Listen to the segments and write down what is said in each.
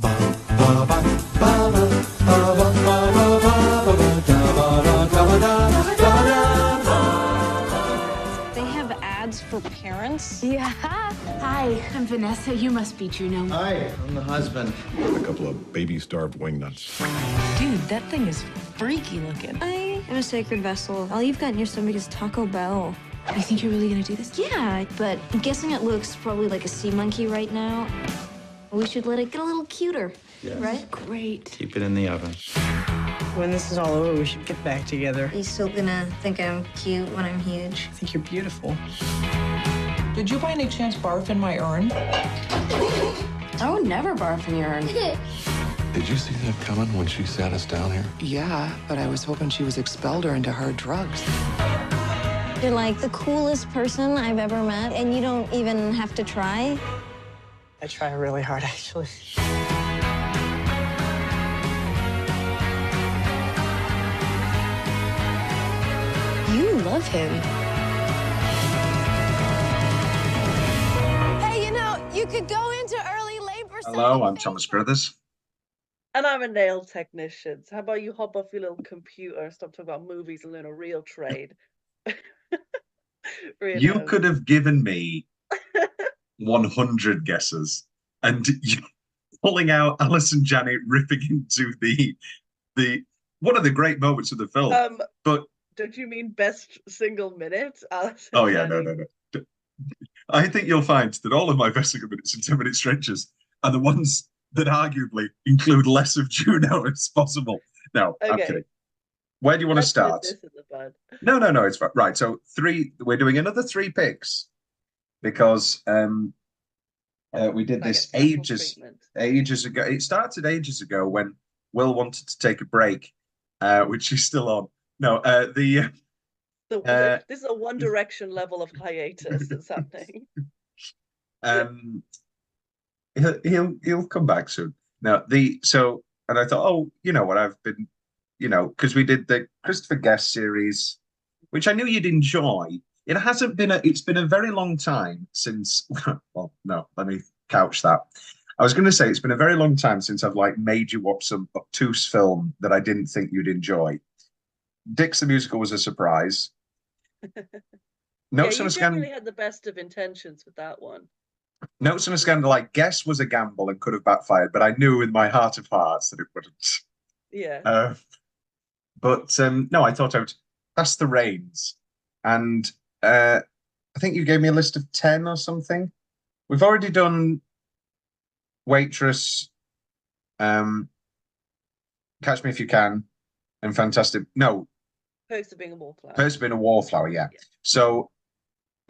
They have ads for parents. Yeah. Hi, I'm Vanessa. You must be Juno. Hi, I'm the husband. A couple of baby-starved wingnuts. Dude, that thing is freaky looking. I am a sacred vessel. All you've got in your stomach is Taco Bell. You think you're really gonna do this? Yeah, but I'm guessing it looks probably like a sea monkey right now. We should let it get a little cuter, right? Great. Keep it in the oven. When this is all over, we should get back together. Are you still gonna think I'm cute when I'm huge? I think you're beautiful. Did you by any chance barf in my urn? I would never barf in your urn. Did you see that coming when she sat us down here? Yeah, but I was hoping she was expelled or into hard drugs. You're like the coolest person I've ever met, and you don't even have to try. I try really hard, actually. You love him. Hey, you know, you could go into early labor. Hello, I'm Thomas Carruthers. And I'm a nail technician. So how about you hop off your little computer and stop talking about movies and learn a real trade? You could have given me 100 guesses, and you pulling out Alison Janet ripping into the one of the great moments of the film. But don't you mean best single minute? Alison oh yeah, Janney? no. I think you'll find that all of my best single minutes and 10-minute stretches are the ones that arguably include less of Juno as possible. No, I'm Okay. kidding. Where do you want to Let's nip start? this in the bud. No, it's fine. Right, so we're doing another 3 picks because we did Like a this special ages treatment. ago. It started ages ago when Will wanted to take a break, which is still on. No, This is a One Direction level of hiatus that's happening. He'll come back soon. Now and I thought, oh, you know what, I've been, because we did the Christopher Guest series, which I knew you'd enjoy. It's been a very long time since, well, no, let me couch that. I was going to say it's been a very long time since I've made you watch some obtuse film that I didn't think you'd enjoy. Dix the Musical was a surprise. Notes Yeah, on you a Scandal. generally had the best of intentions with that one. Notes on a Scandal. Guess was a gamble and could have backfired, but I knew in my heart of hearts that it wouldn't. Yeah. But no, I thought I would pass the reins, and I think you gave me a list of 10 or something. We've already done Waitress, Catch Me If You Can, and Fantastic. No, Perks of Being a Wallflower. Perks of Being a Wallflower. Yeah. So,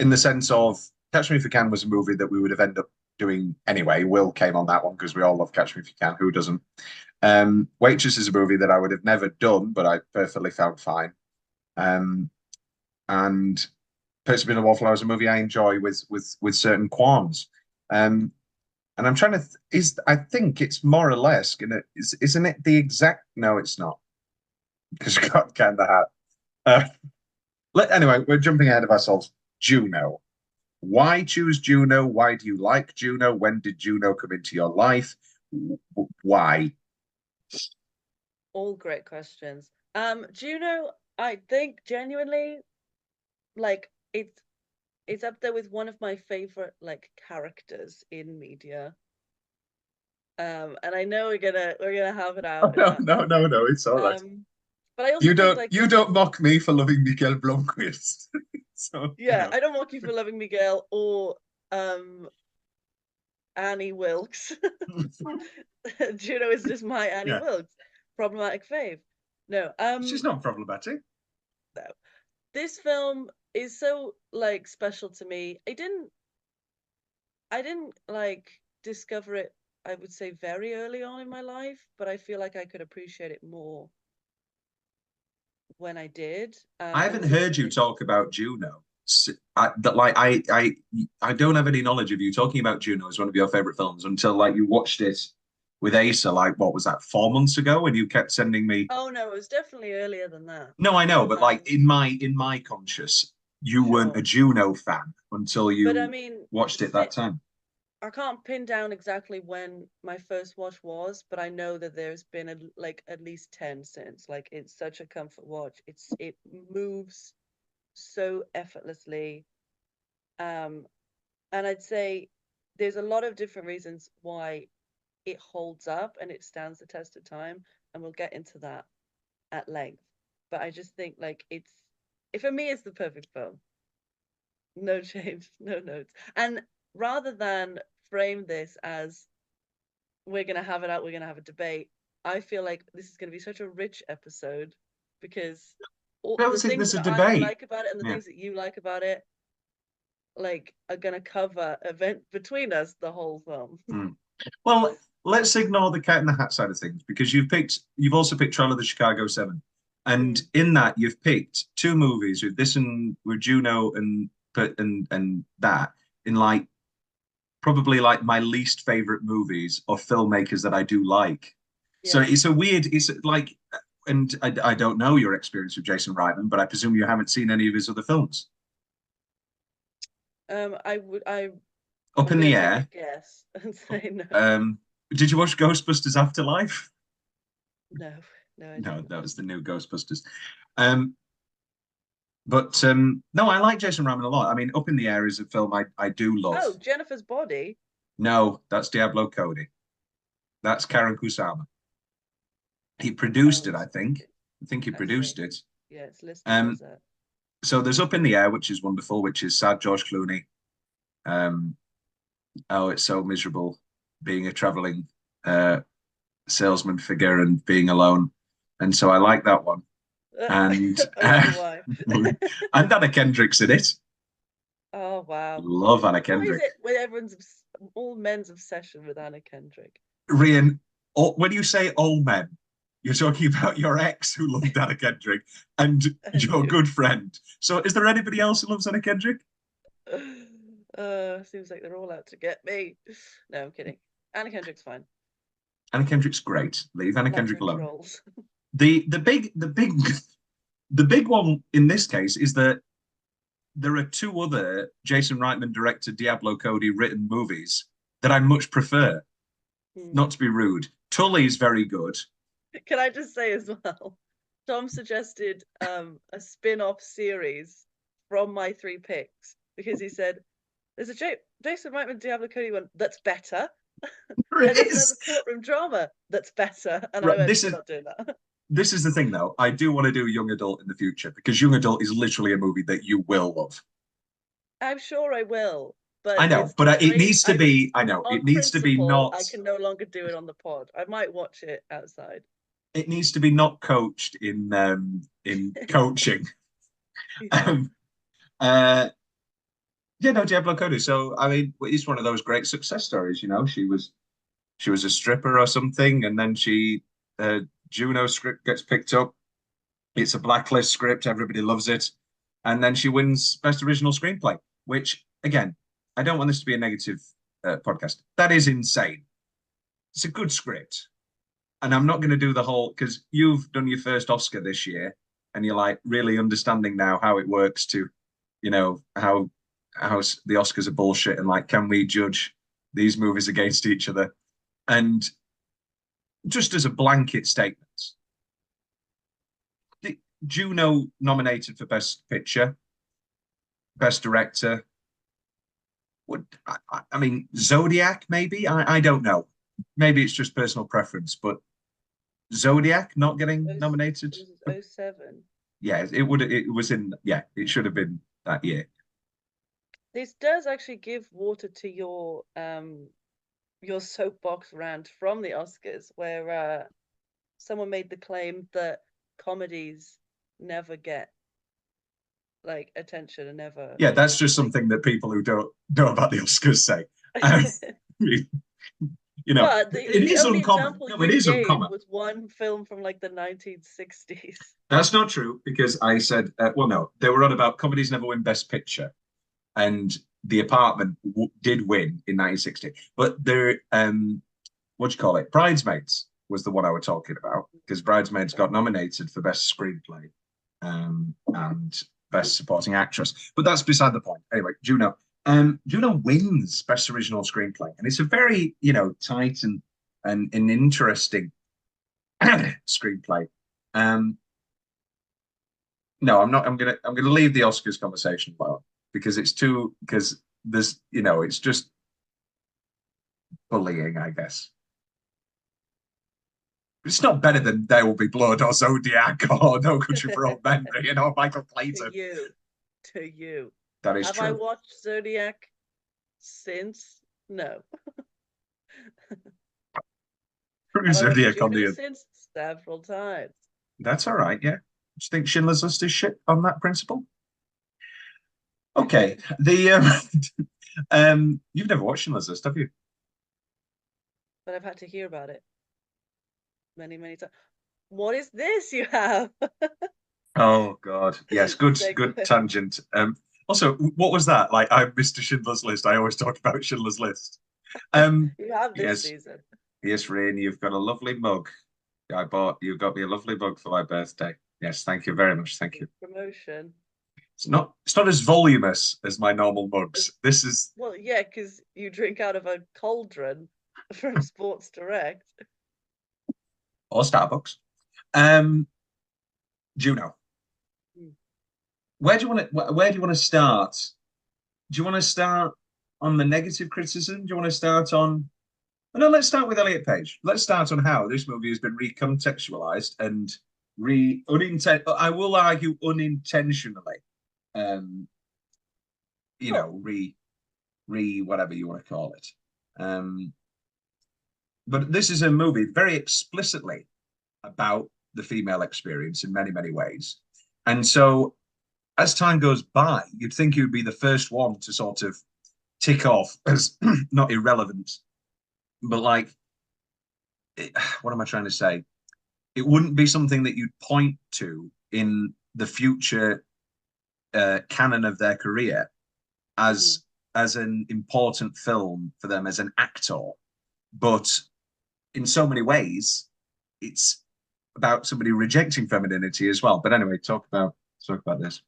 in the sense of Catch Me If You Can was a movie that we would have ended up doing anyway. Will came on that one because we all love Catch Me If You Can. Who doesn't? Waitress is a movie that I would have never done, but I perfectly found fine. And Perks of Being a Wallflower is a movie I enjoy with certain qualms. And I'm trying to I think it's more or less isn't it the exact? No, it's not, because God can the hat. Anyway, we're jumping ahead of ourselves. Juno. Why choose Juno? Why do you like Juno? When did Juno come into your life? Why? All great questions. Juno, I think genuinely, it's up there with one of my favorite characters in media. And I know we're gonna have it out. Oh, no, it's all right. But I also you don't mock me for loving Miguel Blomqvist. So yeah, I don't mock you for loving Miguel or Annie Wilkes. Juno is just my Annie Wilkes. Problematic fave. No, she's not problematic. No. This film is so special to me. I didn't discover it, I would say, very early on in my life, but I feel like I could appreciate it more when I did. I haven't heard you talk about Juno. I don't have any knowledge of you talking about Juno as one of your favorite films until you watched it with Asa, what was that, 4 months ago, and you kept sending me. Oh no, it was definitely earlier than that. No, I know, but in my conscious, you weren't a Juno fan until you watched it that time. I can't pin down exactly when my first watch was, but I know that there's been like at least 10 since. Like it's such a comfort watch. It moves so effortlessly. And I'd say there's a lot of different reasons why it holds up and it stands the test of time, and we'll get into that at length. But I just think like for me it's the perfect phone. No change, no notes. And rather than frame this as we're gonna have it out, we're gonna have a debate, I feel like this is gonna be such a rich episode because all I don't the think things there's a that I debate. like about it and the Yeah. things that you like about it like are gonna cover event between us the whole film. Well, let's ignore the cat in the hat side of things because you've also picked Trial of the Chicago 7. And in that you've picked two movies with this and with Juno and that in like probably like my least favorite movies of filmmakers that I do like. So Yeah. it's like, and I don't know your experience with Jason Reitman, but I presume you haven't seen any of his other films. I Up am in gonna the take a Air. guess and say no. Did you watch Ghostbusters Afterlife? No, no, I No, didn't. that was the new Ghostbusters. But no, I like Jason Reitman a lot. I mean, Up in the Air is a film I do love. Oh, Jennifer's Body. No, that's Diablo Cody. That's Karen Kusama. He produced it, I think. I think he I see. produced it. Yeah, it's listed as a. So there's Up in the Air, which is wonderful, which is sad George Clooney. Oh, it's so miserable being a traveling salesman figure and being alone. And so I like that one. And I wonder why. and Anna Kendrick's in it. Oh wow. Love Anna What is Kendrick. it with all men's obsession with Anna Kendrick? Rhian, when you say all men, you're talking about your ex who loved Anna Kendrick and your good friend. So is there anybody else who loves Anna Kendrick? Seems like they're all out to get me. No, I'm kidding. Anna Kendrick's fine. Anna Kendrick's great. Leave Anna Like Kendrick her alone. trolls. The big one in this case is that there are two other Jason Reitman directed Diablo Cody written movies that I much prefer. Not to be rude. Tully is very good. Can I just say as well, Tom suggested a spin-off series from my 3 picks because he said there's a Jason Reitman Diablo Cody one that's better. And there's another courtroom drama that's better. And I went, we're not doing that. This is the thing, though. I do want to do young adult in the future because young adult is literally a movie that you will love. I'm sure I will, but I know, but it needs to be. I know it needs to be not. I can no longer do it on the pod. I might watch it outside. It needs to be not coached in coaching. Diablo Cody. So I mean, it's one of those great success stories. You know, she was a stripper or something, and then Juno script gets picked up. It's a blacklist script. Everybody loves it. And then she wins Best Original Screenplay, which, again, I don't want this to be a negative podcast. That is insane. It's a good script. And I'm not going to do the whole, because you've done your first Oscar this year, and you're like really understanding now how it works to, how the Oscars are bullshit and like, can we judge these movies against each other? And just as a blanket statement, Juno nominated for Best Picture, Best Director. I mean, Zodiac, maybe? I don't know. Maybe it's just personal preference, but Zodiac not getting nominated. It was 07. Yeah, it should have been that year. This does actually give water to your soapbox rant from the Oscars, where someone made the claim that comedies never get like attention and never. Yeah, that's just something that people who don't know about the Oscars say. But it is uncommon. No, it is uncommon. Was one film from like the 1960s. That's not true because I said, no, they were on about comedies never win Best Picture, and The Apartment did win in 1960. But Bridesmaids was the one I was talking about because Bridesmaids got nominated for Best Screenplay and Best Supporting Actress. But that's beside the point. Anyway, Juno. Juno wins Best Original Screenplay, and it's a very, tight and interesting screenplay. No, I'm not. I'm gonna leave the Oscars conversation alone because there's it's just bullying, I guess. It's not better than There Will Be Blood or Zodiac or No Country for Old Men, Michael Clayton. To you. That is Have true. I watched Zodiac since? No. Have I watched Juno since? Several times. That's all right, yeah. Do you think Schindler's List is shit on that principle? Okay. You've never watched Schindler's List, have you? But I've had to hear about it many, many times. What is this you have? Oh God. Yes, good tangent. Also, what was that? Like, I'm Mr. Schindler's List. I always talk about Schindler's List. You have this season. Yes, Rhian, you've got a lovely mug. You got me a lovely mug for my birthday. Yes, thank you very much. Thank you. Promotion. It's not as voluminous as my normal mugs. This is well, yeah, because you drink out of a cauldron from Sports Direct. Or Starbucks. Juno. Where do you want to start? Do you want to start on the negative criticism? Do you want to start on no, let's start with Elliot Page. Let's start on how this movie has been recontextualized and I will argue unintentionally. Whatever you want to call it. But this is a movie very explicitly about the female experience in many, many ways. And so as time goes by, you'd think you would be the first one to sort of tick off as not irrelevant, but what am I trying to say? It wouldn't be something that you'd point to in the future canon of their career as an important film for them as an actor. But in so many ways, it's about somebody rejecting femininity as well. But anyway, talk about this.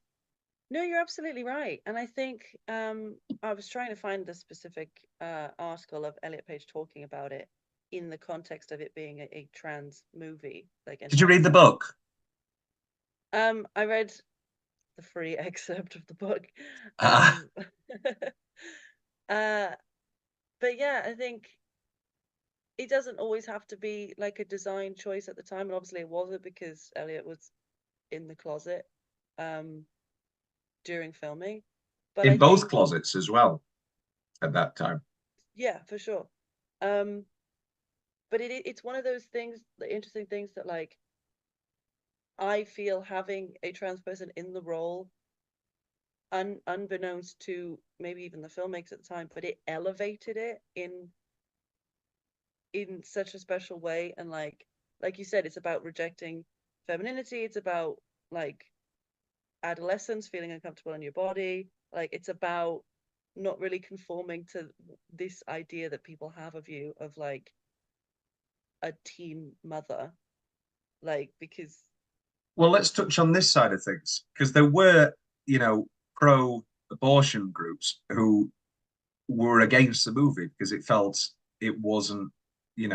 No, you're absolutely right. And I think I was trying to find the specific article of Elliot Page talking about it in the context of it being a trans movie. Did you read the book? I read the free excerpt of the book. But yeah, I think it doesn't always have to be like a design choice at the time, and obviously it wasn't because Elliot was in the closet during filming. But in both closets as well at that time. Yeah, for sure. But it's one of those things, the interesting things that like I feel having a trans person in the role, unbeknownst to maybe even the filmmakers at the time, but it elevated it in such a special way. And like you said, it's about rejecting femininity. It's about like adolescence, feeling uncomfortable in your body. Like it's about not really conforming to this idea that people have of you of like a teen mother. Like because well, let's touch on this side of things because there were pro-abortion groups who were against the movie because it felt it wasn't you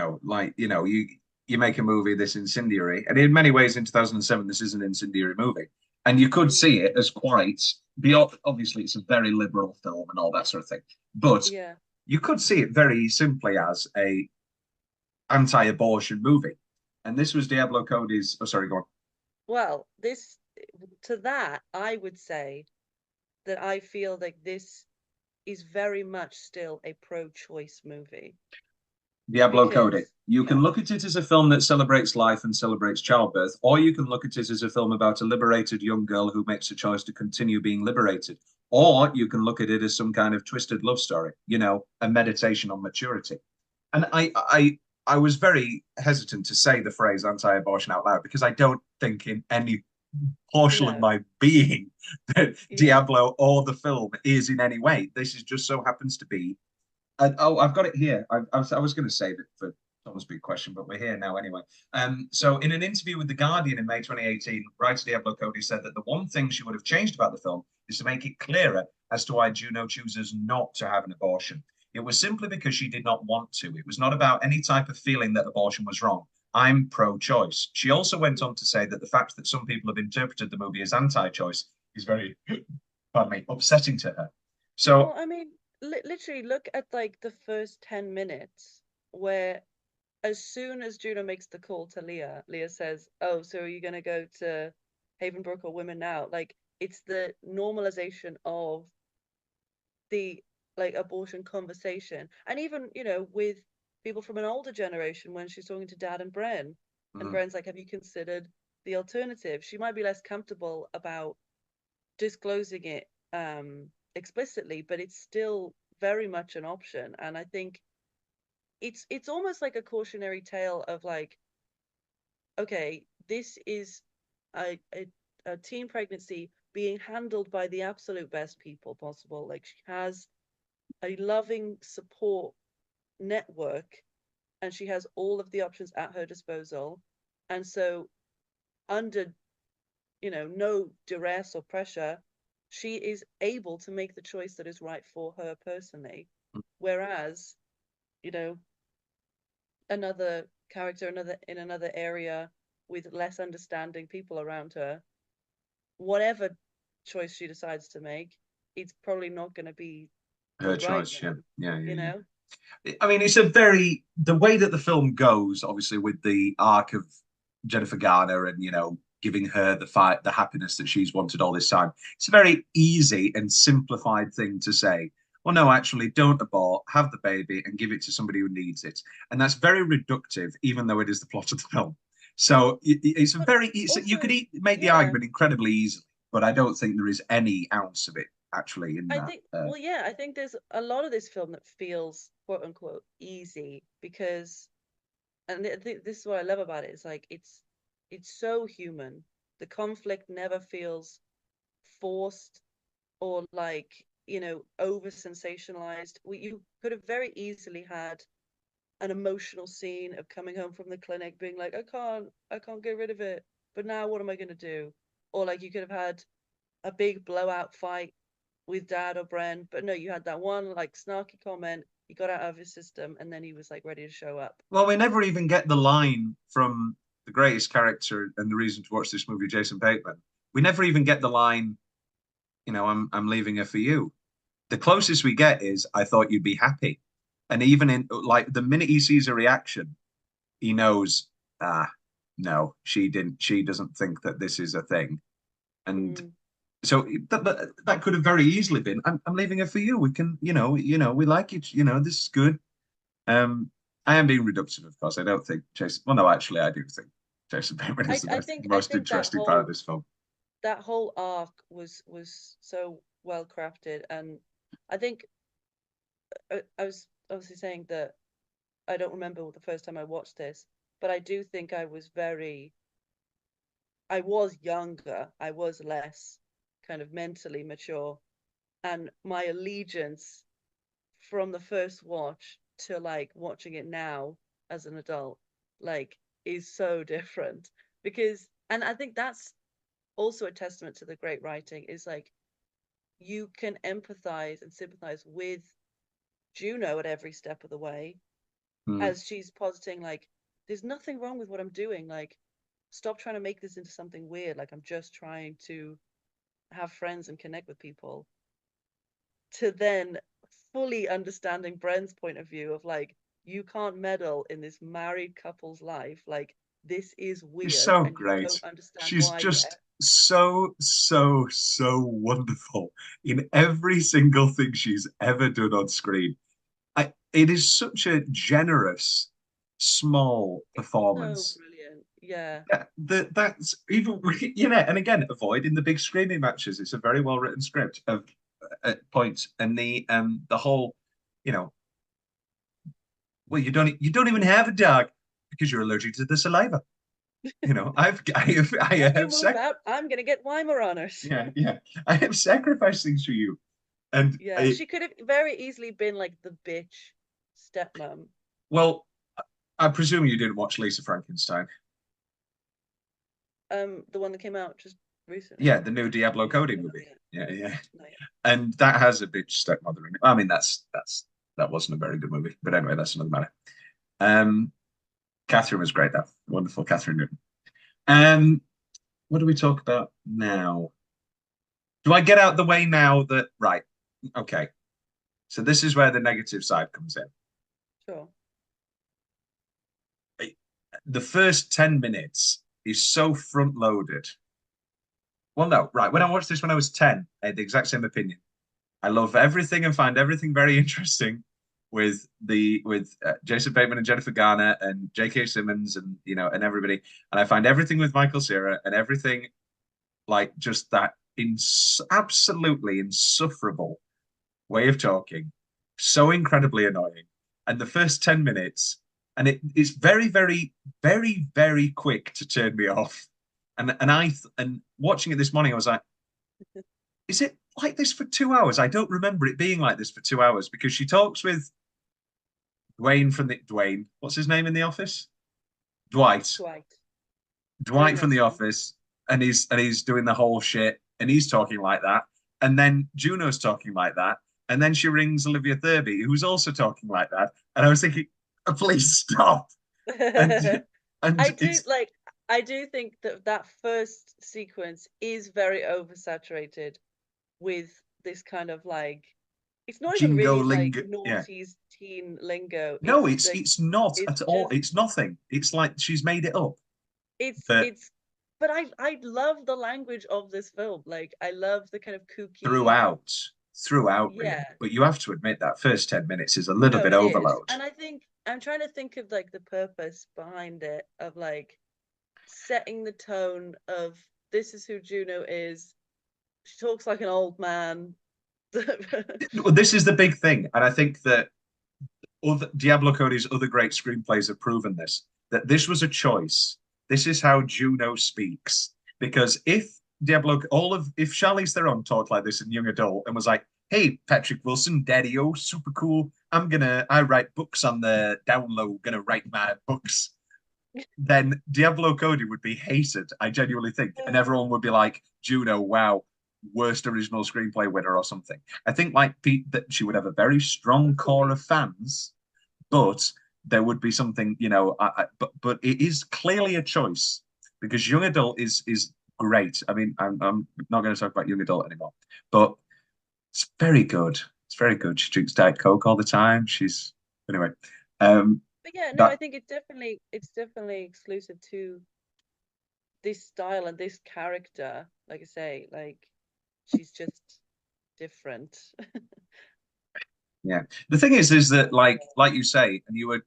make a movie this incendiary, and in many ways in 2007 this is an incendiary movie, and you could see it as quite obviously it's a very liberal film and all that sort of thing, but yeah, you could see it very simply as a anti-abortion movie, and this was Diablo Cody's. Oh, sorry, go on. Well, to that I would say that I feel like this is very much still a pro-choice movie. Diablo Cody. You can look at it as a film that celebrates life and celebrates childbirth, or you can look at it as a film about a liberated young girl who makes a choice to continue being liberated, or you can look at it as some kind of twisted love story, a meditation on maturity. And I was very hesitant to say the phrase anti-abortion out loud because I don't think in any portion of my being that Diablo or the film is in any way. This is just so happens to be. I've got it here. I was going to save it for Tom's big question, but we're here now anyway. So in an interview with The Guardian in May 2018, writer Diablo Cody said that the one thing she would have changed about the film is to make it clearer as to why Juno chooses not to have an abortion. It was simply because she did not want to. It was not about any type of feeling that abortion was wrong. I'm pro-choice. She also went on to say that the fact that some people have interpreted the movie as anti-choice is very, pardon me, upsetting to her. So, Well, I mean, literally look at like the first 10 minutes where as soon as Juno makes the call to Leah says, "Oh, so are you going to go to Havenbrook or Women Now?" Like it's the normalization of the like abortion conversation. And even, with people from an older generation when she's talking to Dad and Bren, and Bren's like, "Have you considered the alternative?" She might be less comfortable about disclosing it explicitly, but it's still very much an option. And I think it's almost like a cautionary tale of like, okay, this is a teen pregnancy being handled by the absolute best people possible. Like she has a loving support network and she has all of the options at her disposal. And so under, no duress or pressure, she is able to make the choice that is right for her personally. Whereas, you know, another character, in another area with less understanding people around her, whatever choice she decides to make, it's probably not going to be her the right choice, one, you know? I mean, it's a very the way that the film goes, obviously, with the arc of Jennifer Garner and giving her the happiness that she's wanted all this time. It's a very easy and simplified thing to say. Well, no, actually, don't abort, have the baby, and give it to somebody who needs it. And that's very reductive, even though it is the plot of the film. So it's a But very you also, could make the yeah, argument incredibly easily, but I don't think there is any ounce of it actually in I that. think, well, yeah, I think there's a lot of this film that feels quote unquote easy because, and this is what I love about it. It's like it's so human. The conflict never feels forced or like over sensationalized. You could have very easily had an emotional scene of coming home from the clinic being like, I can't get rid of it, but now what am I going to do? Or like you could have had a big blowout fight with Dad or Bren, but no, you had that one like snarky comment, he got out of his system, and then he was like ready to show up. Well, we never even get the line from the greatest character and the reason to watch this movie, Jason Bateman. We never even get the line, I'm leaving her for you. The closest we get is, I thought you'd be happy. And even in like the minute he sees a reaction, he knows, no, she didn't. She doesn't think that this is a thing. And Mm. so that could have very easily been, I'm leaving her for you. We can, we like it. This is good. I am being reductive, of course. I don't think Jason. Well, no, actually, I do think Jason Bateman is the I most think that interesting part of whole this film. arc was so well crafted, and I think I was obviously saying that I don't remember the first time I watched this, but I do think I was younger, I was less kind of mentally mature, and my allegiance from the first watch to like watching it now as an adult, like, is so different because, and I think that's also a testament to the great writing is like you can empathize and sympathize with Juno at every step of the way Hmm. as she's positing like there's nothing wrong with what I'm doing, like stop trying to make this into something weird, like I'm just trying to have friends and connect with people, to then fully understanding Bren's point of view of like you can't meddle in this married couple's life, like this is She's weird so and you great. don't understand She's why yet. just so wonderful in every single thing she's ever done on screen. It is such a generous, small It's so performance. brilliant, yeah. That's even and again, avoiding the big screaming matches. It's a very well written script of at points, and the whole, you know, well, you don't even have a dog because you're allergic to the saliva. I When you have move out, I'm gonna get Weimaraners. yeah, I have sacrificed things for you, and Yeah, she could have very easily been like the bitch stepmom. well, I presume you didn't watch Lisa Frankenstein. The one that came out just recently. Yeah, the new Diablo Cody movie. Yeah. And that has a bitch stepmother in it. I mean, that wasn't a very good movie, but anyway, that's another matter. Catherine was great, though. Wonderful Catherine Newton. What do we talk about now? Do I get out the way now that right? Okay. So this is where the negative side comes in. Sure. The first 10 minutes is so front loaded. Well, no, right. When I watched this when I was 10, I had the exact same opinion. I love everything and find everything very interesting with Jason Bateman and Jennifer Garner and J.K. Simmons and and everybody. And I find everything with Michael Cera and everything like just that absolutely insufferable way of talking, so incredibly annoying. And the first 10 minutes, and it's very, very, very, very quick to turn me off. And watching it this morning, I was like, is it like this for 2 hours? I don't remember it being like this for 2 hours because she talks with Dwayne, what's his name in The Office? Dwight from The Office, and he's doing the whole shit, and he's talking like that, and then Juno's talking like that, and then she rings Olivia Thirlby, who's also talking like that, and I was thinking, please stop. And I do think that first sequence is very oversaturated with this kind of like, it's not even Jingo really lingo, like naughty teen lingo. No, it's it's not at all. It's nothing. It's like she's made it up. But I love the language of this film. Like I love the kind of kooky throughout, yeah. Rhian. But you have to admit that first 10 minutes is a little bit overload. And I think I'm trying to think of like the purpose behind it, of like setting the tone of this is who Juno is. She talks like an old man. Well, this is the big thing, and I think that Diablo Cody's other great screenplays have proven this. That this was a choice. This is how Juno speaks. Because if Charlize Theron talked like this in young adult and was like, "Hey, Patrick Wilson, Daddy-O, super cool. I write books on the down low. Gonna write my books." Then Diablo Cody would be hated. I genuinely think, and everyone would be like, "Juno, wow, worst original screenplay winner or something." I think like Pete that she would have a very strong core of fans, but there would be something, but it is clearly a choice because young adult is great. I mean, I'm not going to talk about young adult anymore, but it's very good. It's very good. She drinks Diet Coke all the time. Anyway. But yeah, no, I think it's definitely exclusive to this style and this character. Like I say, like she's just different. Yeah. The thing is that like you say, and you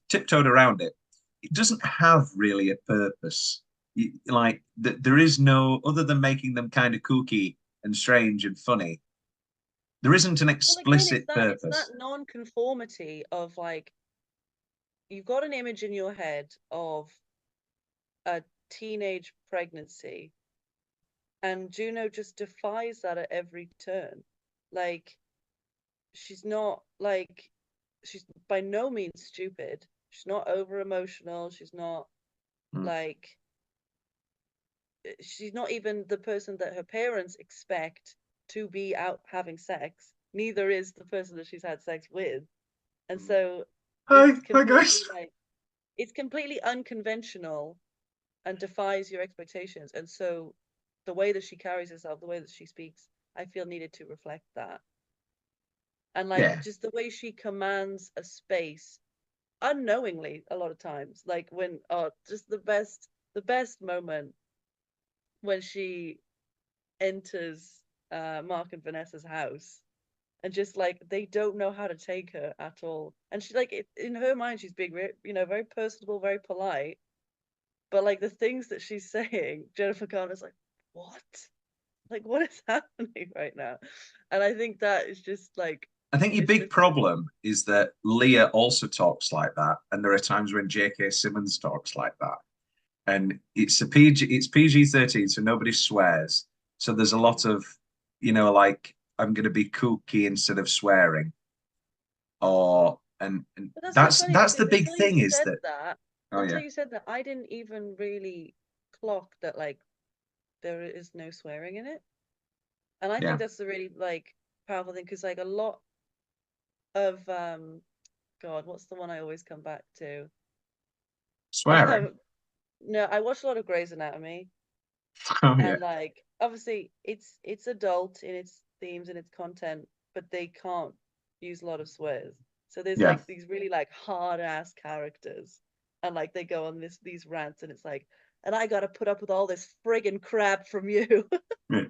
tiptoed around it. It doesn't have really a purpose. There is no other than making them kind of kooky and strange and funny. There isn't an explicit purpose. It's that non-conformity of like you've got an image in your head of a teenage pregnancy, and Juno just defies that at every turn. Like she's by no means stupid. She's not over emotional. She's not like she's not even the person that her parents expect to be out having sex. Neither is the person that she's had sex with. And so hi guys. It's completely unconventional and defies your expectations. And so the way that she carries herself, the way that she speaks, I feel needed to reflect that. And just the way she commands a space unknowingly a lot of times, like when just the best moment when she enters Mark and Vanessa's house, and just like they don't know how to take her at all, and she in her mind she's being very personable, very polite, but like the things that she's saying, Jennifer Garner's like what is happening right now? And I think that is just like, I think your big problem is that Leah also talks like that, and there are times when J.K. Simmons talks like that, and it's PG-13, so nobody swears. So there's a lot of, like I'm going to be kooky instead of swearing, and that's the big thing is that. Until you said that, I didn't even really clock that like there is no swearing in it. And I Yeah. think that's the really like powerful thing, because like a lot of God, what's the one I always come back to? Swearing. No, I watch a lot of Grey's Anatomy, Oh yeah. and like obviously it's adult in its themes and its content, but they can't use a lot of swears. So there's Yeah. like these really like hard ass characters, and like they go on these rants, and it's like, and I gotta put up with all this friggin' crap from you. Yeah.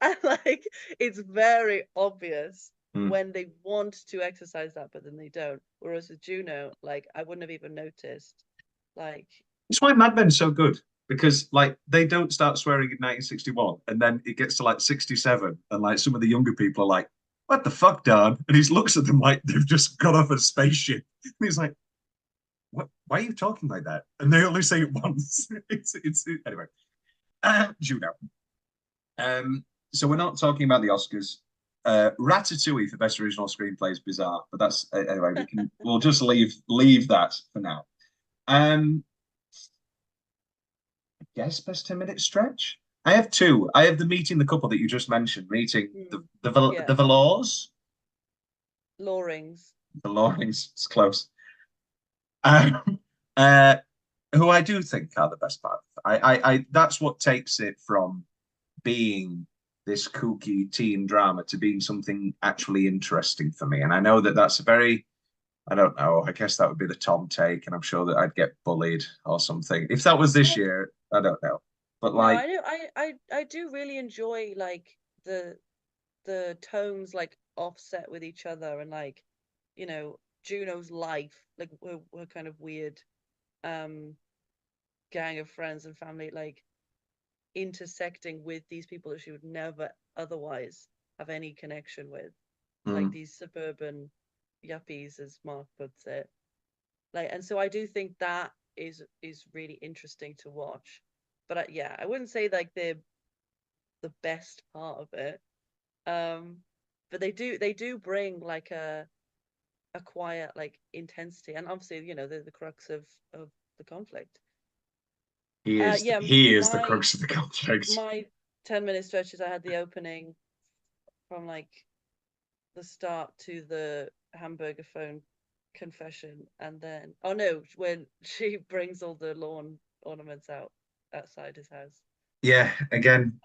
And like it's very obvious Mm. when they want to exercise that, but then they don't. Whereas with Juno, like I wouldn't have even noticed. Like, It's why Mad Men's so good, because like they don't start swearing in 1961, and then it gets to like 67, and like some of the younger people are like, "What the fuck, Don?" And he looks at them like they've just got off a spaceship, and he's like, "What? Why are you talking like that?" And they only say it once. Anyway. Juno. So we're not talking about the Oscars. Ratatouille for best original screenplay is bizarre, but that's anyway. We'll just leave that for now. I guess best 10-minute stretch. I have two. I have the meeting the couple that you just mentioned, meeting yeah, the Valors, Lorings. the Lorings. It's close. Um, uh, who I do think are the best part. I that's what takes it from being this kooky teen drama to being something actually interesting for me. And I know that that's a very, I don't know, I guess that would be the Tom take, and I'm sure that I'd get bullied or something. If that was this year, I don't know. But No, like, I do. I do really enjoy like the tones like offset with each other, and like, you know, Juno's life, like we're kind of weird um gang of friends and family, like intersecting with these people that she would never otherwise have any connection with, like these suburban yuppies, as Mark puts it. Like, and so I do think that is really interesting to watch. But yeah, I wouldn't say like they're the best part of it. Um, but they do bring like a quiet like intensity, and obviously, you know, they're the crux of the conflict. Yeah, he is the my crux of the conflict. my 10-minute stretches. I had the opening from like the start to the hamburger phone confession, and then oh no, when she brings all the lawn ornaments out outside his house. Yeah, again,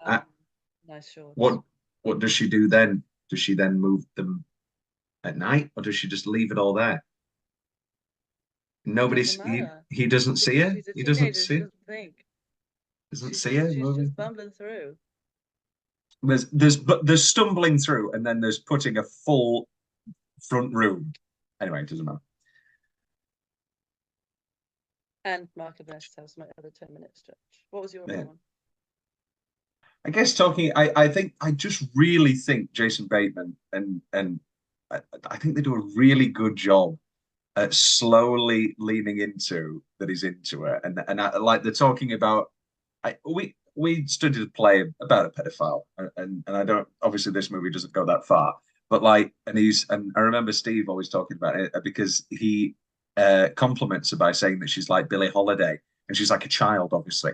Nice shorts. what what does she do then? Does she then move them at night, or does she just leave it all there? Doesn't Nobody's matter he doesn't see because her. she's a He doesn't teenager. She see doesn't think. doesn't She's see just her she's moving. just bumbling through. There's stumbling through, and then there's putting a full front room. Anyway, it doesn't matter. And Mark Best has my other 10-minute stretch. What was your other Yeah. one? I guess I think I just really think Jason Bateman and I think they do a really good job at slowly leaning into that he's into it, and like they're talking about. We studied a play about a pedophile, and I don't, obviously this movie doesn't go that far, but like, and I remember Steve always talking about it because he compliments her by saying that she's like Billie Holiday, and she's like a child, obviously,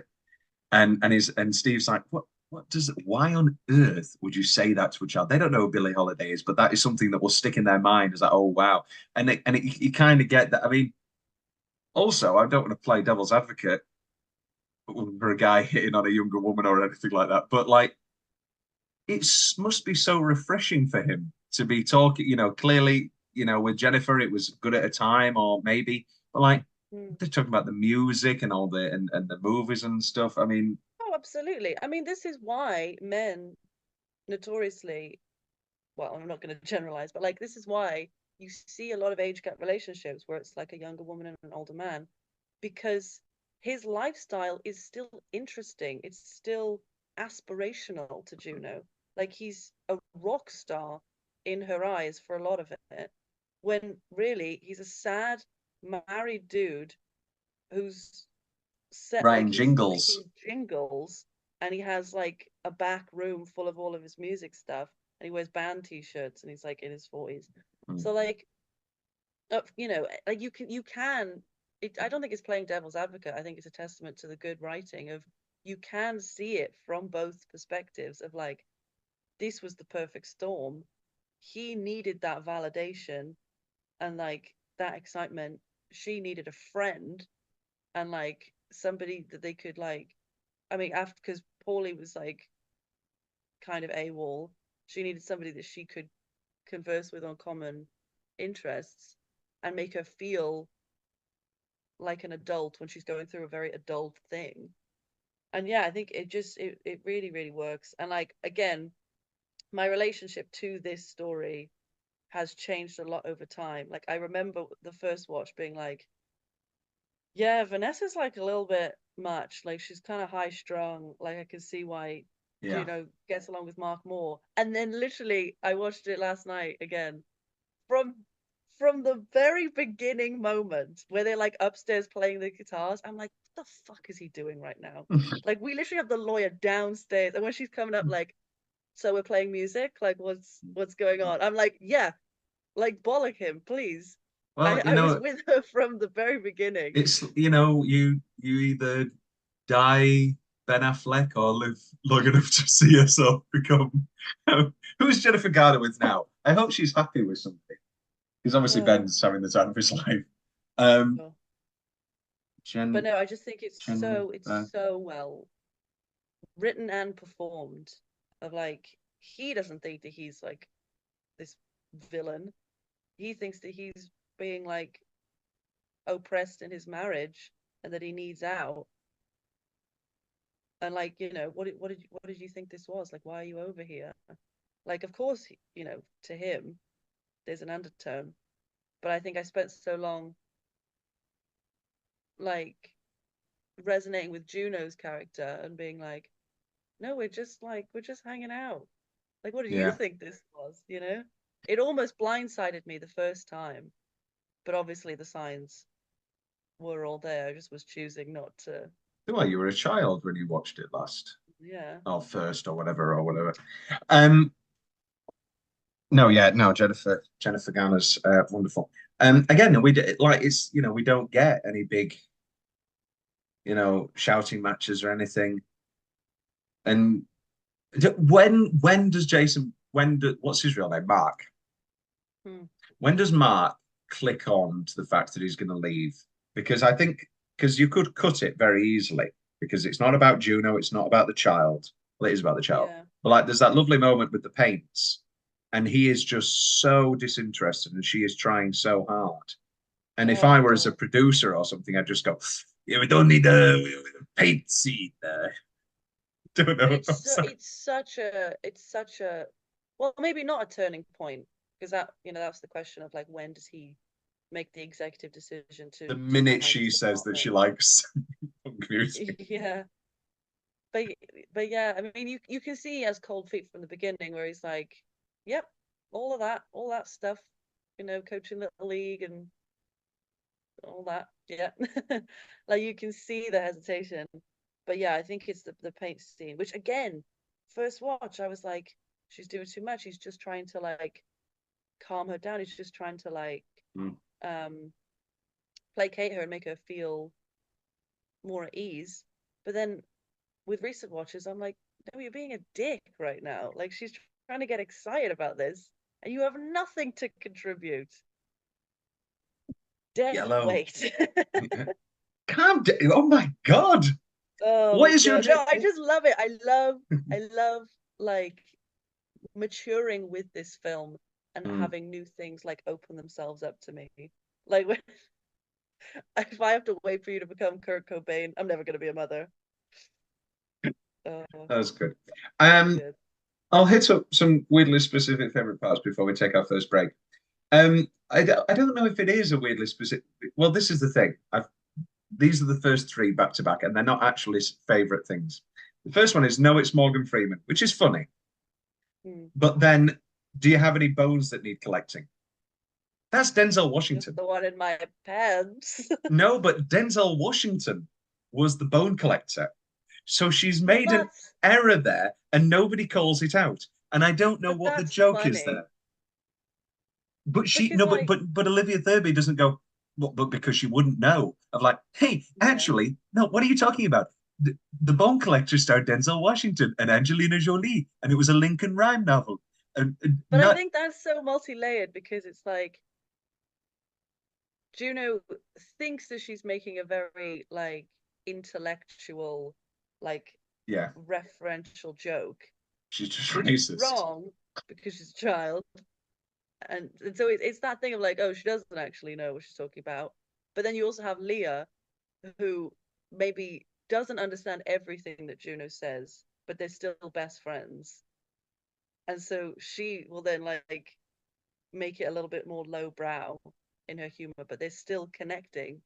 and Steve's like, what does why on earth would you say that to a child? They don't know who Billie Holiday is, but that is something that will stick in their mind as like, oh wow, you kind of get that. I mean, also, I don't want to play devil's advocate for a guy hitting on a younger woman or anything like that, but like, it must be so refreshing for him to be talking. You know, clearly, you know, with Jennifer, it was good at a time, or maybe, but like, they're talking about the music and all and the movies and stuff. I mean, Oh, absolutely. I mean, this is why men notoriously, well, I'm not going to generalize, but like this is why you see a lot of age gap relationships where it's like a younger woman and an older man, because his lifestyle is still interesting. It's still aspirational to Juno. Like he's a rock star in her eyes for a lot of it, when really he's a sad married dude who's set like Ryan he's Jingles. making jingles, and he has like a back room full of all of his music stuff, and he wears band t-shirts, and he's like in his 40s. So like you know, like you can I don't think it's playing devil's advocate. I think it's a testament to the good writing of you can see it from both perspectives of like, this was the perfect storm. He needed that validation and like that excitement. She needed a friend and like somebody that they could like, I mean, after, because Paulie was like kind of AWOL, she needed somebody that she could converse with on common interests and make her feel like an adult when she's going through a very adult thing. And yeah, I think it really, really works. And like, again, my relationship to this story has changed a lot over time. Like, I remember the first watch being like, yeah, Vanessa's like a little bit much. Like, she's kind of high strung. Like, I can see why Yeah. Juno gets along with Mark more. And then literally, I watched it last night again. From the very beginning moment where they're like upstairs playing the guitars, I'm like, what the fuck is he doing right now? Like, we literally have the lawyer downstairs, and when she's coming up, like, so we're playing music, like, what's going on? I'm like, yeah, like, bollock him, please. Well, I was with her from the very beginning. it's you either die Ben Affleck or live long enough to see yourself become. Who's Jennifer Garner with now? I hope she's happy with something. Because obviously Ben's having the time of his life. Oh. Jen, But no, I just think it's Jen, so well written and performed. Of like, he doesn't think that he's like this villain. He thinks that he's being like oppressed in his marriage and that he needs out. And like, what did you think this was? Like, why are you over here? Like, of course, to him, there's an undertone. But I think I spent so long like resonating with Juno's character and being like, no, we're just hanging out. Like, what did you think this was? It almost blindsided me the first time, but obviously the signs were all there. I just was choosing not to. Well, you were a child when you watched it last. Yeah. Or first or whatever. No, Jennifer Garner's wonderful. Again, we don't get any big, shouting matches or anything. And when does what's his real name? Mark. When does Mark click on to the fact that he's going to leave? Because I think you could cut it very easily because it's not about Juno, it's not about the child. Well, it is about the child. Yeah. But like, there's that lovely moment with the paints, and he is just so disinterested, and she is trying so hard. And if I were as a producer or something, I'd just go, "Yeah, we don't need a paint scene." Don't know. It's such a well, maybe not a turning point because that's the question of like, when does he make the executive decision to the minute sign she his says that she apartment? likes punk music. Yeah. But yeah, I mean, you can see he has cold feet from the beginning where he's like, yep, all that stuff, coaching little league and all that. Yeah. Like, you can see the hesitation. But yeah, I think it's the paint scene, which again, first watch, I was like, she's doing too much. He's just trying to like calm her down. He's just trying to like placate her and make her feel more at ease. But then with recent watches, I'm like, no, you're being a dick right now. Like, she's trying to get excited about this, and you have nothing to contribute. Dead Yellow. weight. Calm down. Oh my God. Oh, what is your? No, I just love it. I love like maturing with this film and having new things like open themselves up to me. Like, when if I have to wait for you to become Kurt Cobain, I'm never going to be a mother. That was good. I'll hit up some weirdly specific favorite parts before we take our first break. I don't know if it is a weirdly specific. Well, this is the thing. These are the first three back to back, and they're not actually favorite things. The first one is no, it's Morgan Freeman, which is funny. But then, do you have any bones that need collecting? That's Denzel Washington. Just the one in my pants. No, but Denzel Washington was the bone collector. So she's made an error there, and nobody calls it out. And I don't know what the joke is there. But but Olivia Thirlby doesn't go, but because she wouldn't know, of like, hey, actually, no, what are you talking about? the Bone Collector starred Denzel Washington and Angelina Jolie, and it was a Lincoln Rhyme novel. And But I not think that's so multi-layered because it's like Juno thinks that she's making a very like intellectual, like yeah, referential joke, she's just which is racist. wrong because she's a child. And so it's that thing of like, oh, she doesn't actually know what she's talking about. But then you also have Leah, who maybe doesn't understand everything that Juno says, but they're still best friends. And so she will then like make it a little bit more lowbrow in her humor, but they're still connecting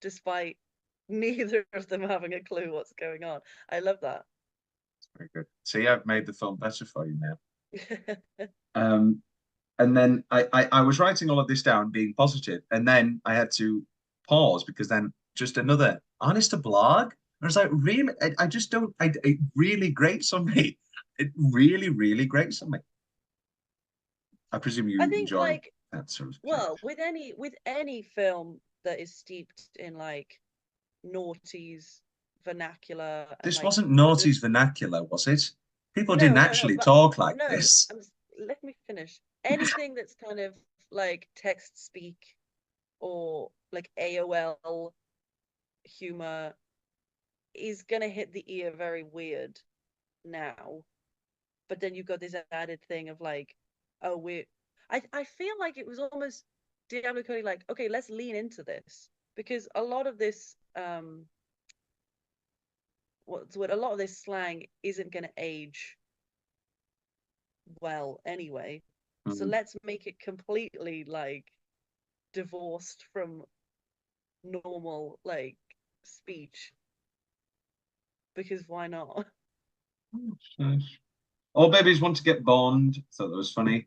despite neither of them having a clue what's going on. I love that. Very good. See, I've made the film better for you now. Um, and then I was writing all of this down, being positive, and then I had to pause because then just another honest to blog. I was like, really, I just don't. It really grates on me. It really, really grates on me. I presume I you think enjoy like, that sort of thing. well, with any film that is steeped in like noughties vernacular and This like wasn't just naughty's vernacular, was it? People didn't no, actually but talk like no, this. let me finish. Anything that's kind of like text speak or like AOL humor is gonna hit the ear very weird now. But then you've got this added thing of like, oh, I feel like it was almost Diablo Cody like, okay, let's lean into this because a lot of this a lot of this slang isn't gonna age well anyway. So Mm. let's make it completely like divorced from normal like speech because why not? All babies want to get Bond. Thought that was funny.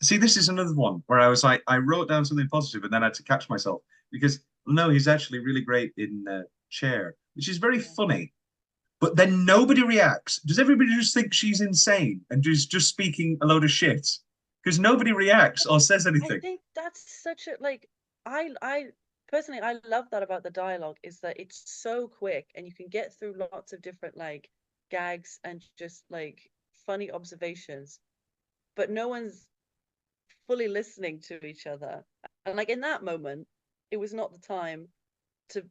See, this is another one where I was like, I wrote down something positive and then I had to catch myself because no, he's actually really great in Chair, which is very Yeah. funny. But then nobody reacts. Does everybody just think she's insane and just speaking a load of shit? Because nobody reacts or says I anything. think that's such a like I personally I love that about the dialogue is that it's so quick and you can get through lots of different like gags and just like funny observations, but no one's fully listening to each other. And like in that moment, it was not the time to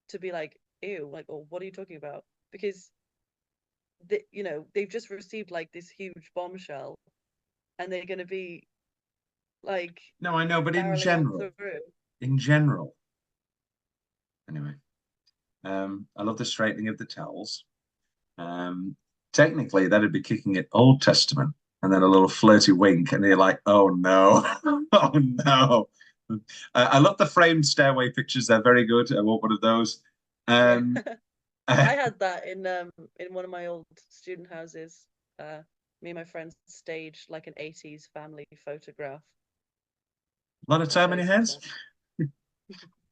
to be like, ew, like, oh, what are you talking about? Because they've just received like this huge bombshell and they're gonna be like No, I know, but barreling on through. in general, anyway. I love the straightening of the towels. Um, Technically, that'd be kicking it Old Testament and then a little flirty wink, and you're like, oh no, oh no. I love the framed stairway pictures. They're very good. I want one of those. Yeah. Um, I a had that in one of my old student houses. Me and my friends staged like an 80s family photograph. lot of time in Very your hands. successful.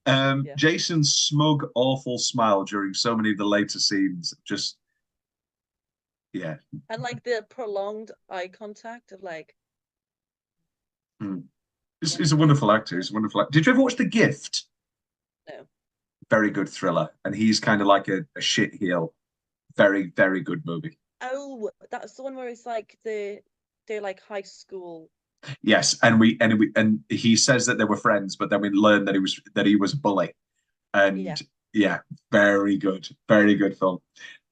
Yeah. Jason's smug, awful smile during so many of the later scenes. Just, yeah. And like the prolonged eye contact of like, Hmm. yeah, He's a wonderful actor. He's a wonderful actor. Did you ever watch The Gift? no. Very good thriller. And he's kind of like a shit heel. Very, very good movie. Oh, that's the one where it's like they're like high school. Yes, and he says that they were friends, but then we learned that he was a bully. Yeah. And yeah, very good film.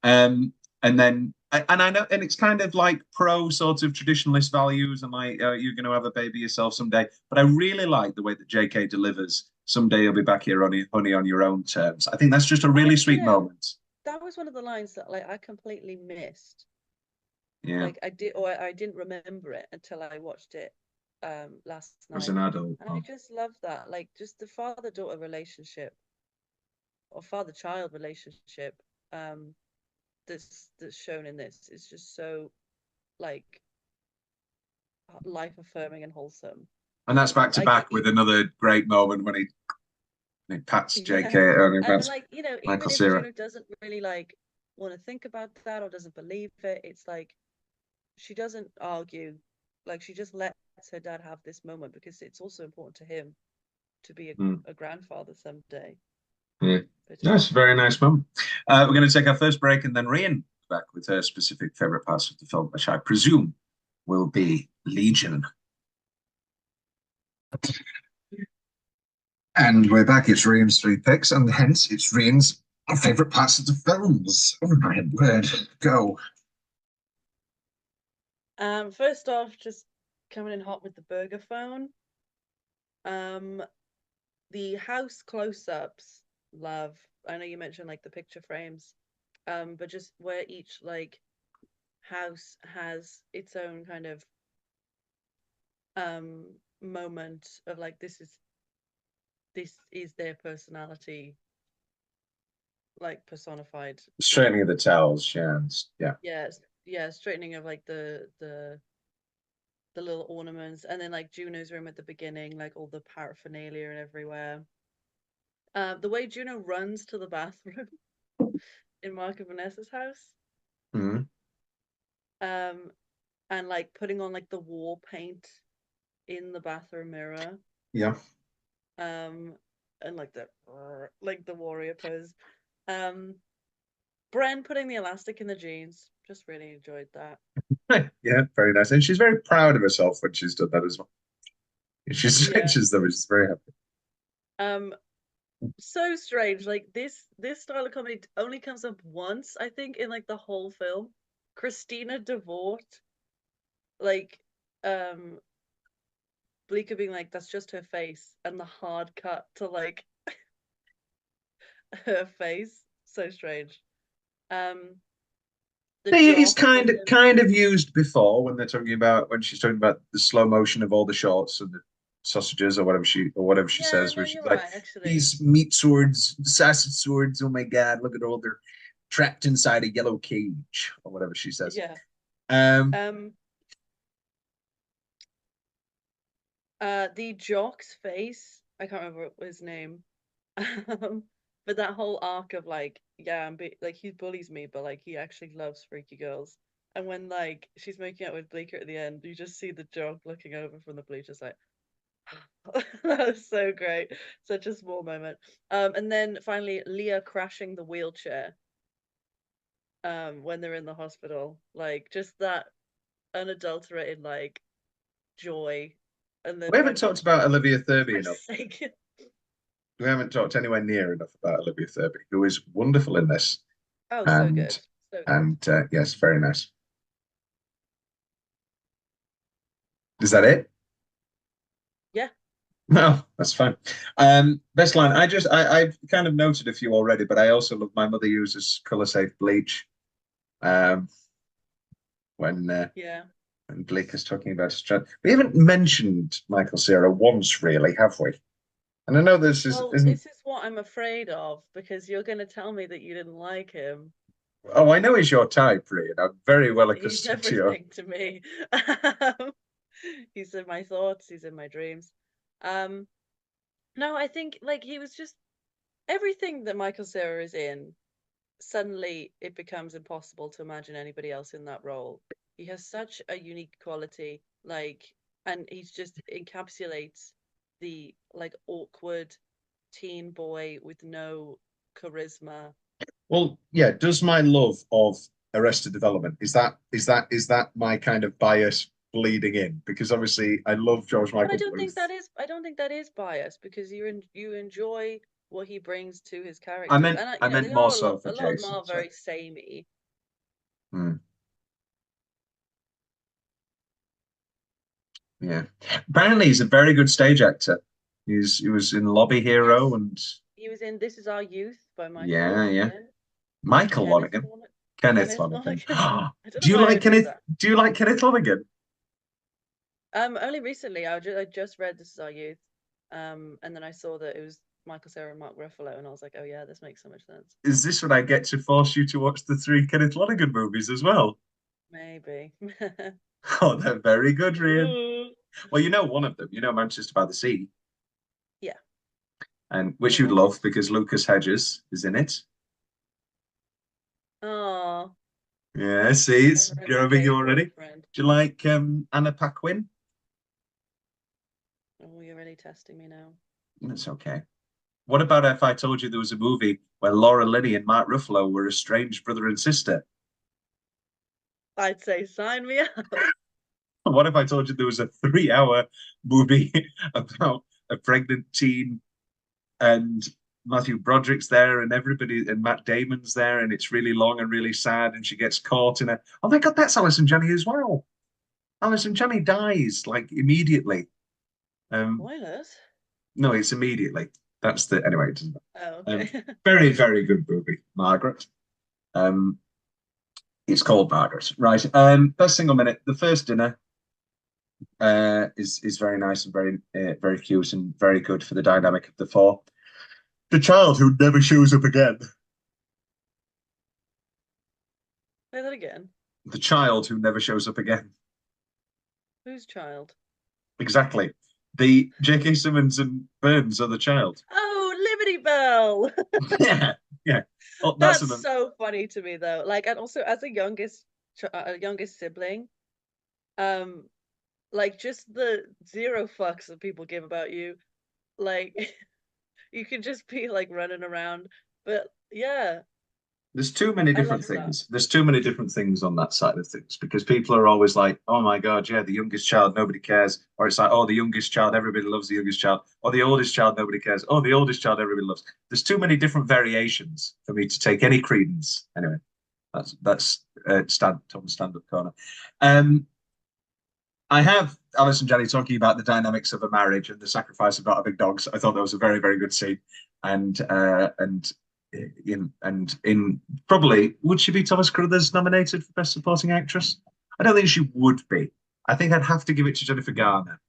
And then and I know, and it's kind of like pro sort of traditionalist values, and like you're going to have a baby yourself someday. But I really like the way that J.K. delivers. Someday you'll be back here, honey, on your own terms. I think that's just a really sweet moment. That was one of the lines that like I completely missed. Yeah, Like I did, or I didn't remember it until I watched it last as night, an adult. and I just love that. Like just the father-daughter relationship or father-child relationship that's shown in this is just so like life-affirming and wholesome. And that's back to Like back with another great moment when he pats yeah, J.K. and he and pats like Michael even if Cera. Juno doesn't really like want to think about that or doesn't believe it, it's like she doesn't argue. Like she just lets her dad have this moment because it's also important to him to be Mm, a grandfather someday. yeah. But That's a very nice moment. We're going to take our first break, and then Rhian back with her specific favorite parts of the film, which I presume will be Legion. And we're back. It's Rhian's three picks, and hence it's Rhian's favorite parts of the films. Oh, Rhian, word, go. First off, just coming in hot with the burger phone. The house close-ups, love. I know you mentioned like the picture frames, but just where each like house has its own kind of moment of like this is their personality, like personified. Straightening of the towels, yeah, yeah. Yeah, straightening of like the little ornaments, and then like Juno's room at the beginning, like all the paraphernalia and everywhere. The way Juno runs to the bathroom in Mark and Vanessa's house, Mhm. and like putting on like the war paint in the bathroom mirror, Yeah. and like the warrior pose. Bren putting the elastic in the jeans, just really enjoyed that. Yeah, very nice. And she's very proud of herself when she's done that as well. She Yeah. stretches them, she's very happy. So strange. Like this style of comedy only comes up once, I think, in like the whole film. Christina DeVort, like, Bleecker being like, "That's just her face," and the hard cut to like her face. So strange. The It's jock with kind of used before when she's talking about the slow motion of all the shots and the sausages or whatever she Yeah, says, no, where she's you're like, right, actually. these meat swords, sausage swords, oh my god, look at all they're trapped inside a yellow cage or whatever she says. Yeah. Um, The jock's face, I can't remember his name. But that whole arc of like, yeah, like he bullies me, but like he actually loves freaky girls. And when like she's making out with Bleecker at the end, you just see the jock looking over from the bleachers like that was so great. Such a small moment. And then finally Leah crashing the wheelchair when they're in the hospital. Like just that unadulterated like joy. And then we haven't talked about Olivia Thirlby enough. sake. We haven't talked anywhere near enough about Olivia Thirlby, who is wonderful in this. Oh, so good. So good. And yes, very nice. Is that it? Yeah. No, that's fine. Best line. I've kind of noted a few already, but I also love my mother uses color safe bleach. Um, when Yeah. when Blake is talking about his strength. We haven't mentioned Michael Cera once, really, have we? And I know this Well, isn't. this is what I'm afraid of because you're going to tell me that you didn't like him. Oh, I know he's your type, Rhian. I'm very well He's accustomed to your. everything to me. He's in my thoughts. He's in my dreams. Um, no, I think like he was just everything that Michael Cera is in. Suddenly, it becomes impossible to imagine anybody else in that role. He has such a unique quality, like, and he's just encapsulates the like awkward teen boy with no charisma. Well, yeah. Does my love of Arrested Development is that my kind of bias bleeding in? Because obviously I love George But Michael Bluth. I don't think that is bias because you enjoy what he brings to his I characters, meant and I you know meant they more are so for a lot of them Jason. are So. very samey. Hmm. Yeah. Apparently, he's a very good stage actor. He was in Lobby Hero Yes, and he was in This Is Our Youth by Michael yeah, yeah. Lonergan. Michael Lonergan, Kenneth Kenneth Lonergan. Lonergan. I don't know why I did that. Do you like Kenneth Lonergan? Only recently I just read This Is Our Youth, and then I saw that it was Michael Cera and Mark Ruffalo, and I was like, oh yeah, this makes so much sense. Is this when I get to force you to watch the three Kenneth Lonergan movies as well? Maybe. Oh, they're very good, Rhian. Well, you know one of them. You know Manchester by the Sea, Yeah. and which you'd love because Lucas Hedges is in it. Oh. Yeah, see, it's Never been my grabbing gay you already. boyfriend. Do you like Anna Paquin? Oh, you're really testing me now. That's okay. What about if I told you there was a movie where Laura Linney and Mark Ruffalo were estranged brother and sister? I'd say sign me up. What if I told you there was a 3-hour movie about a pregnant teen and Matthew Broderick's there and everybody and Matt Damon's there and it's really long and really sad and she gets caught in a oh my god, that's Alison Janney as well. Alison Janney dies like immediately. Spoilers. No, it's immediately. That's the anyway. It doesn't Oh, matter. okay. Very, very good movie, Margaret. It's called Margaret, right? Best single minute. The first dinner is very nice and very cute and very good for the dynamic of the four. The child who never shows up again. Say that again. The child who never shows up again. Whose child? Exactly. The J.K. Simmons and Burns are the child. Oh, Liberty Bell. yeah. Oh, That's so funny to me though. Like, and also as a youngest sibling, like just the zero fucks that people give about you, like you could just be like running around. But yeah, there's too many different love that. things. There's too many different things on that side of things because people are always like, oh my God, yeah, the youngest child, nobody cares. Or it's like, oh, the youngest child, everybody loves the youngest child. Or the oldest child, nobody cares. Oh, the oldest child, everybody loves. There's too many different variations for me to take any credence. Anyway, that's Tom's stand-up corner. I have Alison Janney talking about the dynamics of a marriage and the sacrifice of not having dogs. I thought that was a very, very good scene. And in probably would she be Thomas Carruthers nominated for Best Supporting Actress? I don't think she would be. I think I'd have to give it to Jennifer Garner.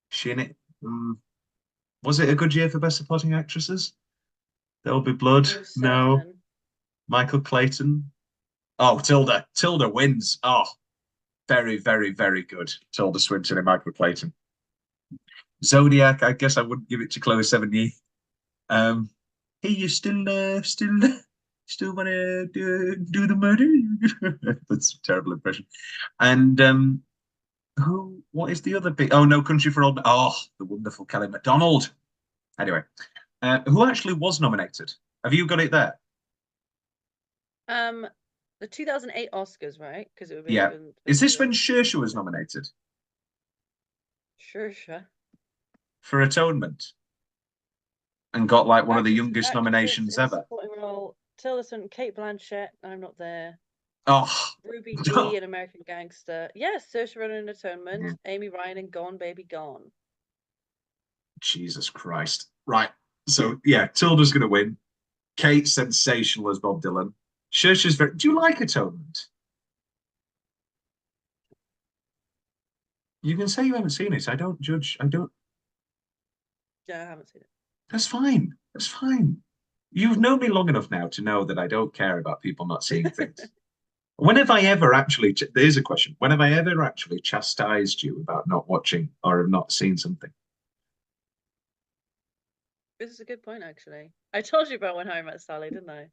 She in it? Was it a good year for Best Supporting Actresses? There'll Be Blood. No. Michael Clayton. Oh, Tilda. Tilda wins. Oh, very, very, very good. Tilda Swinton and Michael Clayton. Zodiac. I guess I wouldn't give it to Chloe Sevigny. Hey, you still want to do the murder? That's a terrible impression. And what is the other big? Oh, No Country for Old Men. Oh, the wonderful Kelly MacDonald. Anyway, who actually was nominated? Have you got it there? The 2008 Oscars, right? Because it would be. Yeah. Is this when Saoirse was nominated? Saoirse. For Atonement. And got like one of the youngest nominations ever. Supporting role, Tilda Swinton, Kate Blanchett. I'm not there. Oh, Ruby Dee in American Gangster. Yes, Saoirse Ronan in Atonement. Amy Ryan in Gone Baby Gone. Jesus Christ! Right. So yeah, Tilda's going to win. Kate's sensational as Bob Dylan. Saoirse's very. Do you like Atonement? You can say you haven't seen it. I don't judge. I don't. Yeah, I haven't seen it. That's fine. That's fine. You've known me long enough now to know that I don't care about people not seeing things. When have I ever actually, there's a question, when have I ever actually chastised you about not watching or have not seen something? This is a good point, actually. I told you about When Harry Met Sally, didn't I?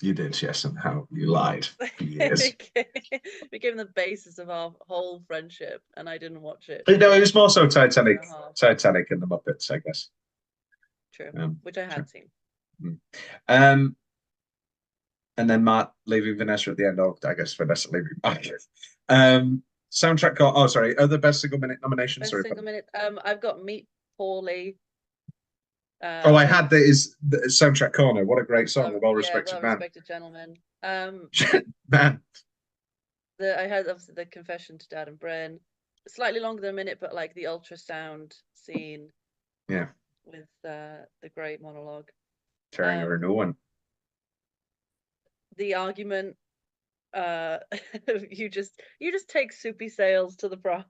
You did, yes, and how you lied for years. It became the basis of our whole friendship, and I didn't watch it. No, it was more so Titanic and the Muppets, I guess. True, which I had seen. And then Matt leaving Vanessa at the end. Oh, I guess Vanessa leaving Matt. Soundtrack. Oh, sorry. Other best single minute nominations. Best single minute. I've got Meet Paulie. Oh, I had the soundtrack corner. What a great song. The Well-Respected Man. Well-Respected Gentleman. Man. I had obviously the Confession to Dad and Bryn. Slightly longer than a minute, but like the ultrasound scene. Yeah. With the great monologue. Tearing her a new one. The argument. You just take Soupy Sales to the prom.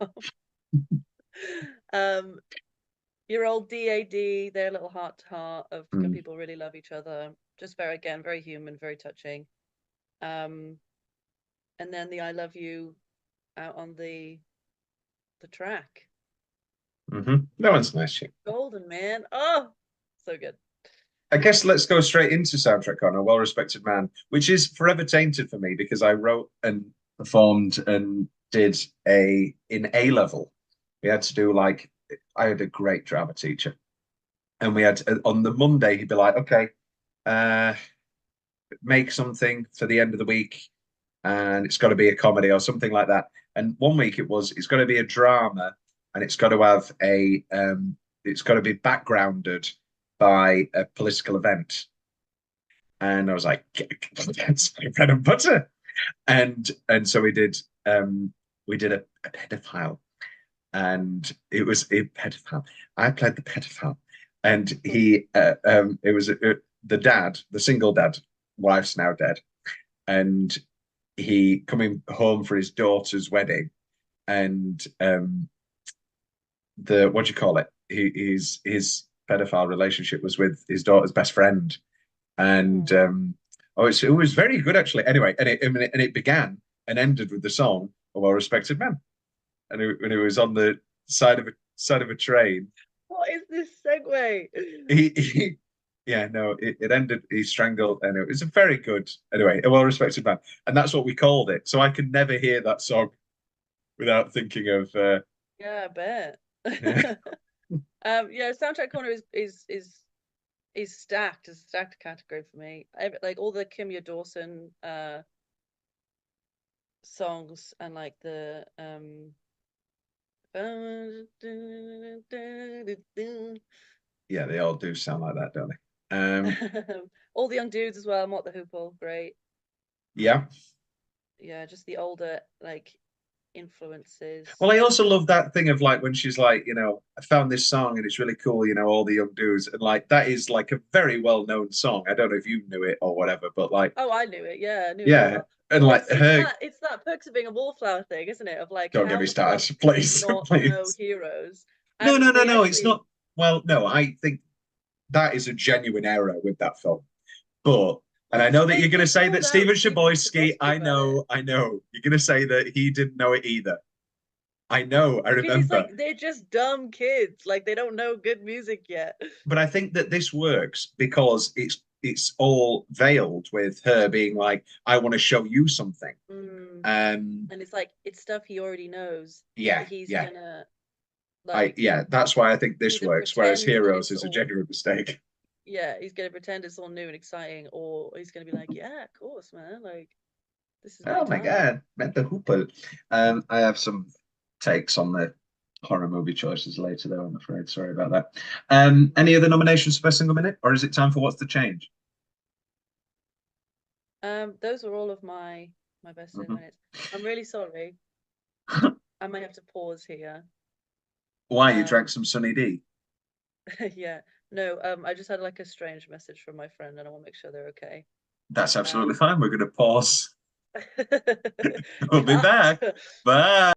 Your old DAD, their little heart to heart of can people really love each other? Just very human, very touching. And then the I love you out on the track. That one's nice. Golden, man. Oh, so good. I guess let's go straight into soundtrack on A Well-Respected Man, which is forever tainted for me because I wrote and performed and did in A level. We had to do I had a great drama teacher, And we had on the Monday, he'd be like, okay, make something for the end of the week, and it's got to be a comedy or something like that. And one week it's got to be a drama, and it's got to have it's got to be backgrounded by a political event. And I was like, that's my bread and butter. And so we did a pedophile, and it was a pedophile. I played the pedophile, and it was the dad, the single dad, wife's now dead, and he coming home for his daughter's wedding, and the what do you call it? His pedophile relationship was with his daughter's best friend, and it was very good actually. Anyway, and it began and ended with the song "A Well-Respected Man," and it was on the side of a train. What is this segue? Yeah, no, it ended. He strangled, and it was a very good. Anyway, a well-respected man, and that's what we called it. So I could never hear that song without thinking of. Yeah, I bet. Yeah. Yeah, soundtrack corner is stacked. It's a stacked category for me. Like all the Kimya Dawson songs and like the Yeah, they all do sound like that, don't they? all the young dudes as well. Mott the Hoople, great. Yeah. Yeah, just the older like influences. Well, I also love that thing of like when she's like, I found this song and it's really cool, all the young dudes, and like that is like a very well-known song. I don't know if you knew it or whatever, but like, Oh, I knew it. Yeah, I knew it yeah, well. and like It's that Perks of Being a Wallflower thing, isn't it? Of like, don't get how me the fuck started, do you please, not know please. heroes? No, And no, no, they no. It's actually, not. Well, no, I think that is a genuine error with that film. But, and I know that you're going to say that Stephen Chbosky, I know, you're going to say that he didn't know it either. I know, I because he's remember. like, they're just dumb kids. Like, they don't know good music yet. But I think that this works because it's all veiled with her being like, I want to show you something. And it's like, it's stuff he already knows. Yeah, That he's yeah. gonna, like, That's why I think this either works, whereas pretend that Heroes it's is a all, genuine mistake. yeah, he's gonna pretend it's all new and exciting, or he's gonna be like, yeah, of course, man. Like, this is my Oh my time. God, met the Hoople. I have some takes on the horror movie choices later, though, I'm afraid. Sorry about that. Any other nominations for Best Single Minute, or is it time for What's the Change? Those are all of my best minutes. I'm really sorry. I might have to pause here. Why, you drank some Sunny D? Yeah. No, I just had like a strange message from my friend and I want to make sure they're okay. That's absolutely fine. We're going to pause. We'll be back. Cut. Bye.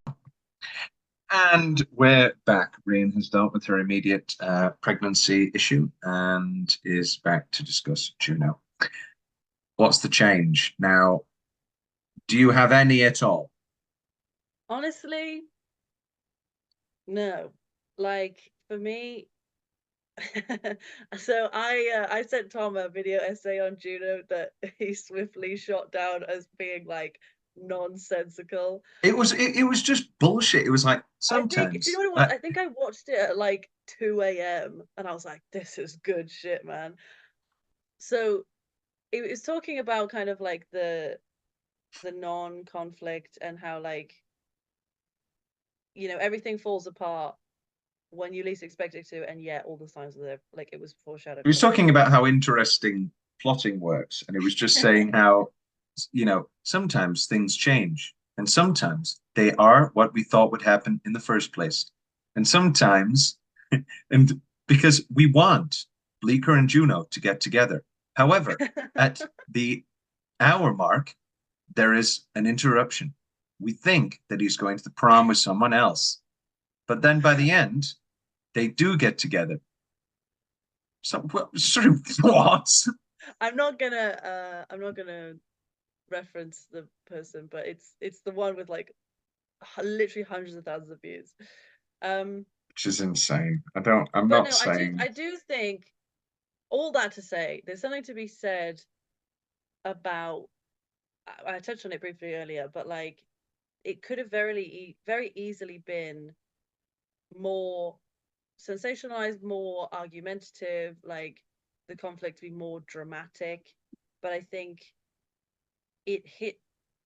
And we're back. Rhian has dealt with her immediate pregnancy issue and is back to discuss Juno. What's the change? Now, do you have any at all? Honestly, no. Like for me, so I sent Tom a video essay on Juno that he swiftly shot down as being like nonsensical. It was just bullshit. It was like sometimes. I think, do you know what it was? I think I watched it at like 2 a.m. and I was like, this is good shit, man. So it was talking about kind of like the non-conflict and how like everything falls apart when you least expect it to, and yet all the signs are there. Like it was foreshadowed. He was talking about how interesting plotting works, and it was just saying how, sometimes things change, and sometimes they are what we thought would happen in the first place, and sometimes, and because we want Bleecker and Juno to get together. However, at the hour mark, there is an interruption. We think that he's going to the prom with someone else, but then by the end, they do get together. So what? I'm not gonna reference the person, but it's the one with like literally hundreds of thousands of views. Which is insane. I'm but not no, saying. I do think all that to say there's something to be said about. I touched on it briefly earlier, but like it could have very easily been more sensationalized, more argumentative, like the conflict to be more dramatic. But I think it hit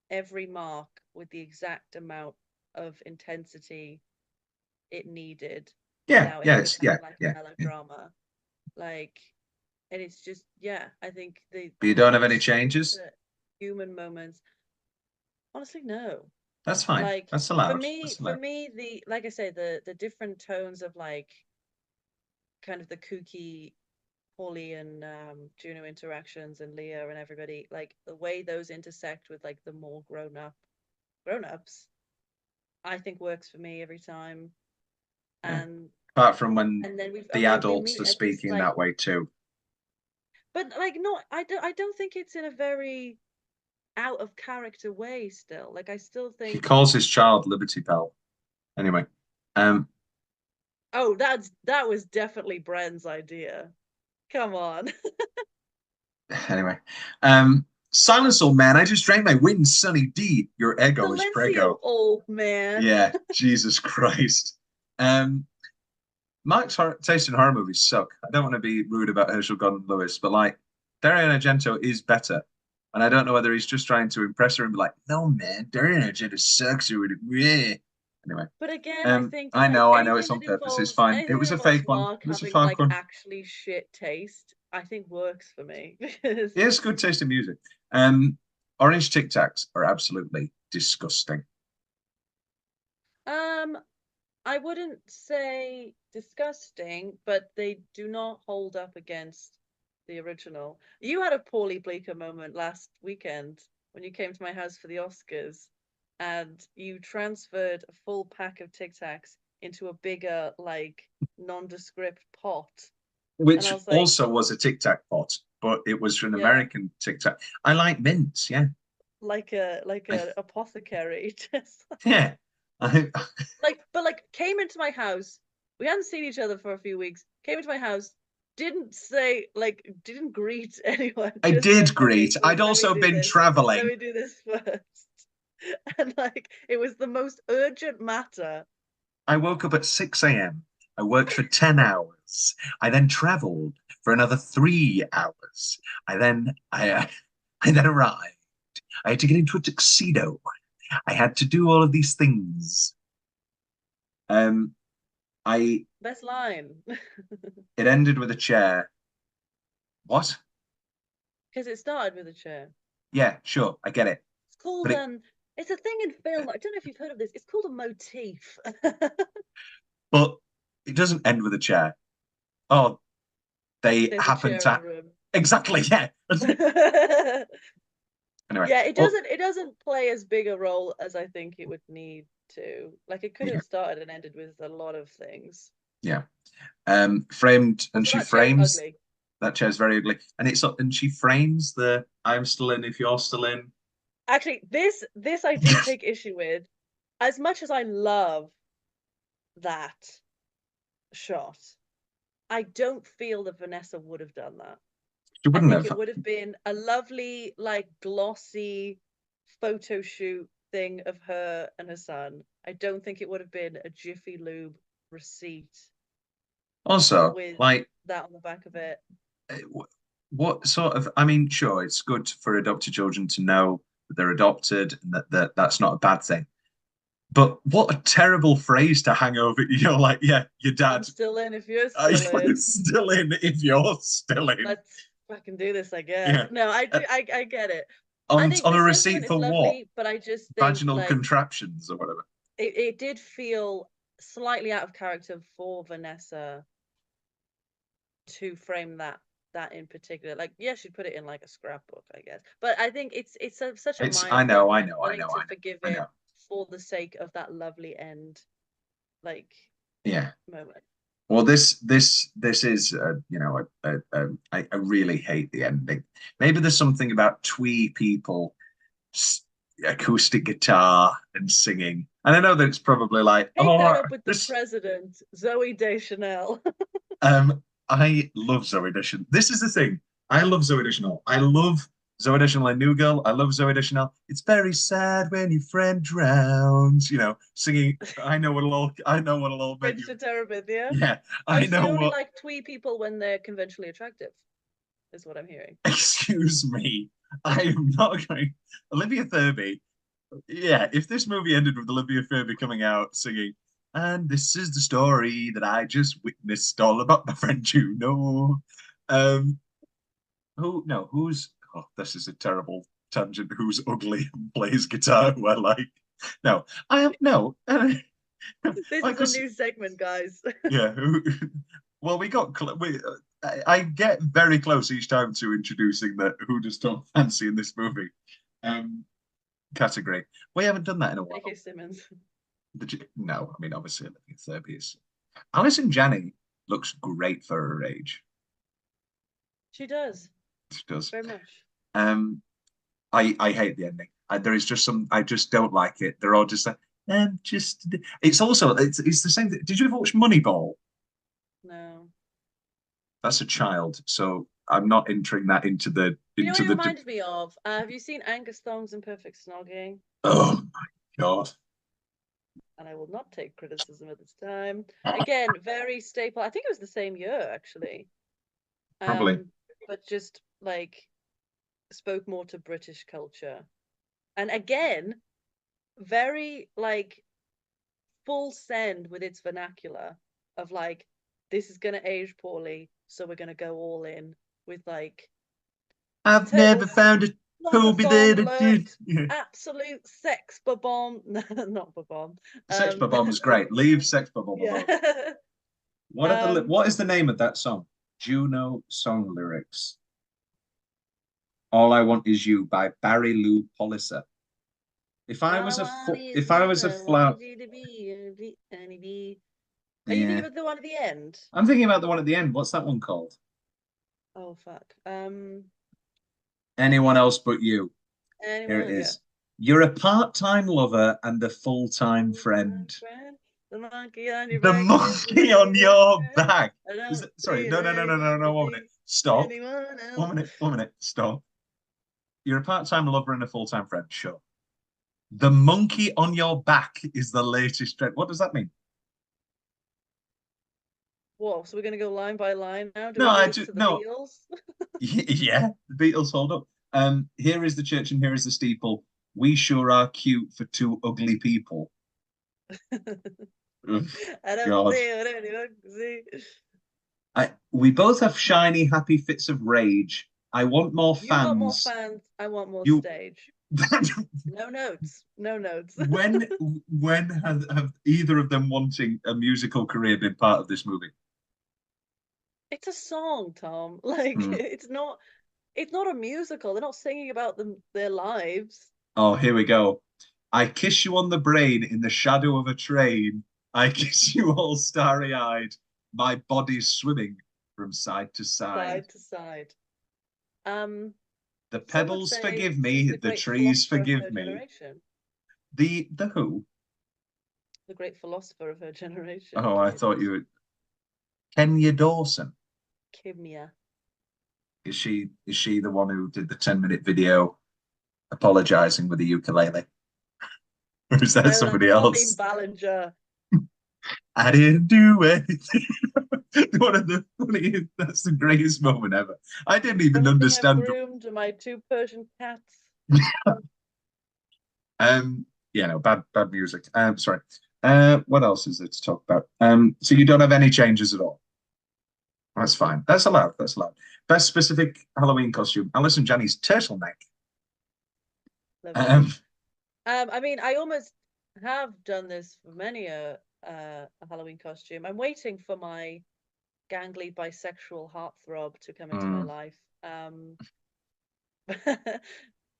every mark with the exact amount of intensity it needed without it becoming like a melodrama. Like, and it's just, yeah, I think But you don't have any changes? Human moments. Honestly, no. That's fine. Like, That's allowed. for me, the like I say, the different tones of like kind of the kooky Paulie and Juno interactions and Leah and everybody, like the way those intersect with like the more grown-ups, I think works for me every time. And apart from when then the adults are speaking that way too. But like, not, I don't think it's in a very out of character way still. Like, I still think He calls his child Liberty Bell. Anyway, oh, that was definitely Bren's idea. Come on. Anyway, silence, old man. I just drank my wind, Sunny D. Your ego is prego. Old man. Yeah, Jesus Christ. Mark's taste in horror movies suck. I don't want to be rude about Herschel Gordon Lewis, but like Dario Argento is better. And I don't know whether he's just trying to impress her and be like, no, man, Dario Argento sucks. Yeah. Anyway. But again, I think I know it's on purpose. It's fine. It was a fake one. It was a fake one. Actually shit taste, I think works for me. Yes, good taste in music. Orange Tic Tacs are absolutely disgusting. I wouldn't say disgusting, but they do not hold up against the original. You had a Paulie Bleeker moment last weekend when you came to my house for the Oscars, and you transferred a full pack of Tic Tacs into a bigger, like, nondescript pot. Which also was a Tic Tac pot, but it was an American Tic Tac. I like mints, yeah. Like a apothecary. Yeah. But came into my house. We hadn't seen each other for a few weeks. Came into my house, didn't greet anyone. I did greet. I'd also been traveling. Let me do this first. And it was the most urgent matter. I woke up at 6 a.m. I worked for 10 hours. I then traveled for another 3 hours. I then arrived. I had to get into a tuxedo. I had to do all of these things. Best line. It ended with a chair. What? Because it started with a chair. Yeah, sure, I get it. It's called it's a thing in film. I don't know if you've heard of this. It's called a motif. But it doesn't end with a chair. Oh, there's happen to exactly, yeah. Anyway, yeah, it doesn't play as big a role as I think it would need to. Like, it could have started and ended with a lot of things. Yeah. Framed, and she frames that chair's very ugly. And she frames the I'm still in if you're still in. Actually, this I do take issue with. As much as I love that shot, I don't feel that Vanessa would have done that. She wouldn't have. It would have been a lovely, like, glossy photo shoot thing of her and her son. I don't think it would have been a Jiffy Lube receipt. Also, with like that on the back of it. What sort of? I mean, sure, it's good for adopted children to know that they're adopted and that's not a bad thing. But what a terrible phrase to hang over. You're like, yeah, your dad. I'm still in if you're still in. Still in if you're still in. Let's fucking do this, I guess. Yeah. No, I get it. On a receipt for lovely, what? But I just think, vaginal contraptions or whatever. It did feel slightly out of character for Vanessa to frame that in particular. Like, yeah, she'd put it in like a scrapbook, I guess. But I think it's such a I know. Forgive it for the sake of that lovely end, like, moment. Well, this is I really hate the ending. Maybe there's something about twee people, acoustic guitar and singing, and I know that it's probably like that up with the president, Zooey Deschanel. I love Zooey Deschanel. This is the thing. I love Zooey Deschanel. I love Zoe Deschanel and New Girl. I love Zoe Deschanel. It's very sad when your friend drowns. You know, singing. I know what'll all make Bridge you. to Terabithia. Yeah, Oh, I so know you only what. like twee people when they're conventionally attractive, is what I'm hearing. Excuse me. I am not going. Olivia Thirby. Yeah, if this movie ended with Olivia Thirby coming out singing, and this is the story that I just witnessed all about my friend Juno. Um, who? No, who's? Oh, this is a terrible tangent. Who's ugly and plays guitar? Who I like? No, I have no. This is Michael, a new segment, guys. yeah. Well, we got. I get very close each time to introducing the who does Tom fancy in this movie category. We haven't done that in a while. J.K. Simmons. No, I mean obviously Olivia Thirby is. Alison Janney looks great for her age. She does. She does. Very much. Um, I hate the ending. There is just some. I just don't like it. They're all just like. Just. It's also. It's the same. Did you ever watch Moneyball? No. That's a child, so I'm not entering that into the You know what into it the. reminds me of? Have you seen Angus Thongs and Perfect Snogging? Oh my god! And I will not take criticism at this time. Again, very staple. I think it was the same year actually. Probably. But just like spoke more to British culture. And again, very like full send with its vernacular of like, this is gonna age poorly, so we're gonna go all in with like I've never tales. found a Toby there to do. Absolute sex bomb. Not bomb. Sex Bomb is great. Leave Sex Bomb Yeah. alone. What is the name of that song? Juno song lyrics. All I Want Is You by Barry Lou Polisser. If I was a flower, Are you thinking yeah, about the one at the end? I'm thinking about the one at the end. What's that one called? Oh fuck. Anyone else but you. Here it Anyone? Yeah. is. You're a part-time lover and a full-time friend. The monkey on your The back. monkey on your back. I don't Is it, sorry, see no, it no, no, no, no, anymore no. to 1 be minute. Stop. anyone else. 1 minute. 1 minute. Stop. You're a part-time lover and a full-time friend. Sure. The monkey on your back is the latest trend. What does that mean? Whoa, so we're gonna go line by line now? Do No, we I move just to the no. Beatles? Yeah, the Beatles hold up. Here is the church and here is the steeple. We sure are cute for two ugly people. Ugh, I don't God. see what anyone can see. We both have shiny, happy fits of rage. I want more You want more fans. fans, I want more You stage. No notes. No notes. when have either of them wanting a musical career been part of this movie? It's a song, Tom. Like it's not a musical. They're not singing about their lives. Oh, here we go. I kiss you on the brain in the shadow of a train. I kiss you all starry-eyed. My body's swimming from side to side. Side to side. Um, The some would pebbles say forgive she's me, the the great trees philosopher of forgive her me. generation. The who? The great philosopher of her generation. Oh, I Kenya thought you Dawson. were Kenya Dawson. Kimya. Is she the one who did the 10-minute video apologizing with the ukulele? Or is that No, somebody that's Colleen else? Ballinger. I didn't do anything. One of the funniest, that's the greatest moment ever. I didn't even Only thing I've understand. groomed are my 2 Persian cats. Yeah, no, bad music. Sorry. What else is there to talk about? So you don't have any changes at all. That's fine. That's allowed. That's allowed. Best specific Halloween costume. Alison Janney's turtleneck. I mean, I almost have done this for many a Halloween costume. I'm waiting for my gangly bisexual heartthrob to come into my life.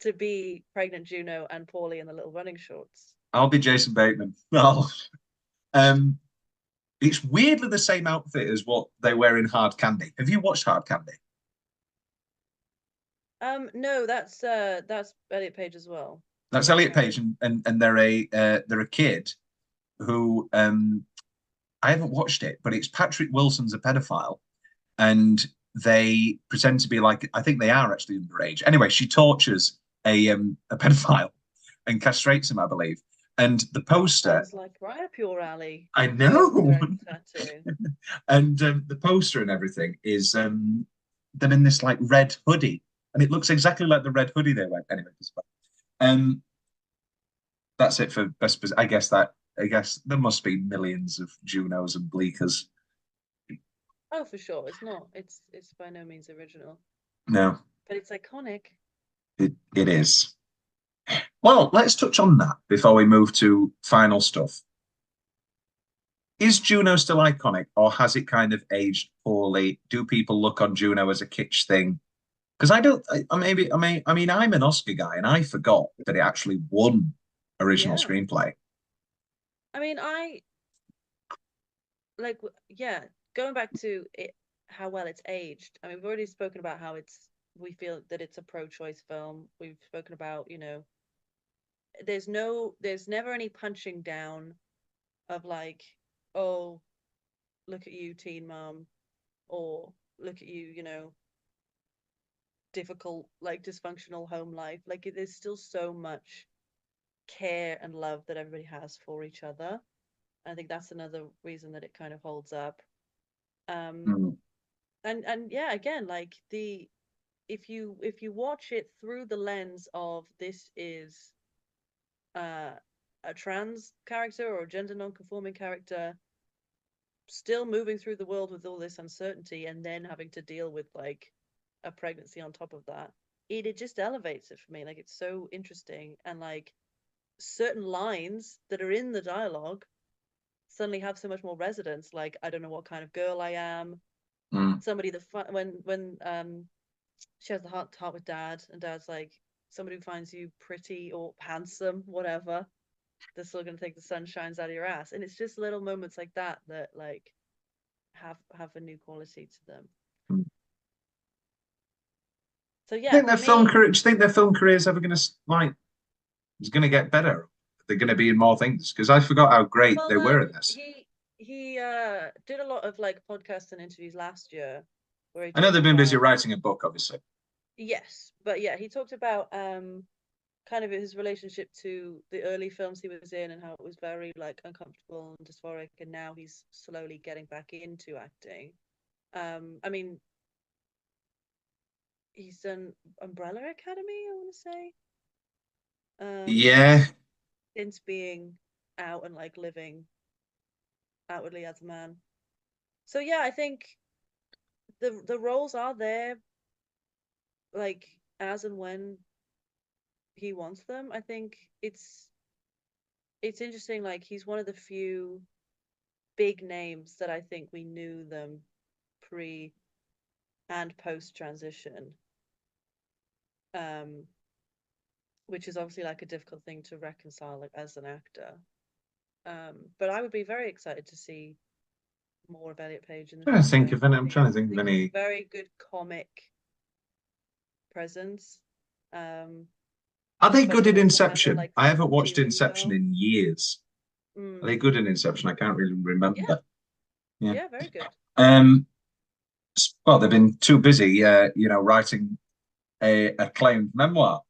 To be pregnant Juno and Paulie in the little running shorts. I'll be Jason Bateman. Well, it's weirdly the same outfit as what they wear in Hard Candy. Have you watched Hard Candy? No, that's Elliot Page as well. That's Elliot Page, and they're a kid who I haven't watched it, but it's Patrick Wilson's a pedophile, and they pretend to be like, I think they are actually underage. Anyway, she tortures a pedophile and castrates him, I believe. And the poster, Sounds like right up your alley. I know, Tattoo. and the poster and everything is them in this like red hoodie, and it looks exactly like the red hoodie they wear. Anyway, that's it for best. I guess there must be millions of Junos and Bleakers. Oh, for sure. It's not. It's by no means original, No, but it's iconic. it is. Well, let's touch on that before we move to final stuff. Is Juno still iconic, or has it kind of aged poorly? Do people look on Juno as a kitsch thing? Because I mean, I'm an Oscar guy, and I forgot that it actually won original Yeah. screenplay. I mean, yeah, going back to it, how well it's aged. I mean, we've already spoken about how we feel that it's a pro-choice film. We've spoken about, there's never any punching down of like, oh, look at you, teen mom, or look at you, difficult, like dysfunctional home life. Like there's still so much care and love that everybody has for each other. I think that's another reason that it kind of holds up. And yeah, again, like if you watch it through the lens of this is a trans character or a gender non-conforming character still moving through the world with all this uncertainty and then having to deal with like a pregnancy on top of that, it just elevates it for me. Like it's so interesting, and like certain lines that are in the dialogue suddenly have so much more resonance. Like, I don't know what kind of girl I am. Somebody that when she has the heart to heart with dad, and dad's like, somebody who finds you pretty or handsome, whatever, they're still gonna think the sun shines out of your ass. And it's just little moments like that that like have a new quality to them. So yeah, Do you think their film career is ever going to like is going to get better? They're going to be in more things, because I forgot how great they were in this. He did a lot of like podcasts and interviews last year where he I know they've been busy about, writing a book, obviously. yes, but yeah, he talked about kind of his relationship to the early films he was in and how it was very like uncomfortable and dysphoric, and now he's slowly getting back into acting. I mean, he's done Umbrella Academy, I want to say. Yeah. Since being out and like living outwardly as a man. So yeah, I think the roles are there, like as and when he wants them. I think it's interesting. Like he's one of the few big names that I think we knew them pre and post transition. Which is obviously like a difficult thing to reconcile, like as an actor. But I would be very excited to see more of Elliot Page in the future. I'm trying to think of any very good comic presence. Are they good in Inception? Like, I haven't watched TV Inception well. in years. Are they good in Inception? I can't really remember. Yeah, very good. Well, they've been too busy, writing a acclaimed memoir.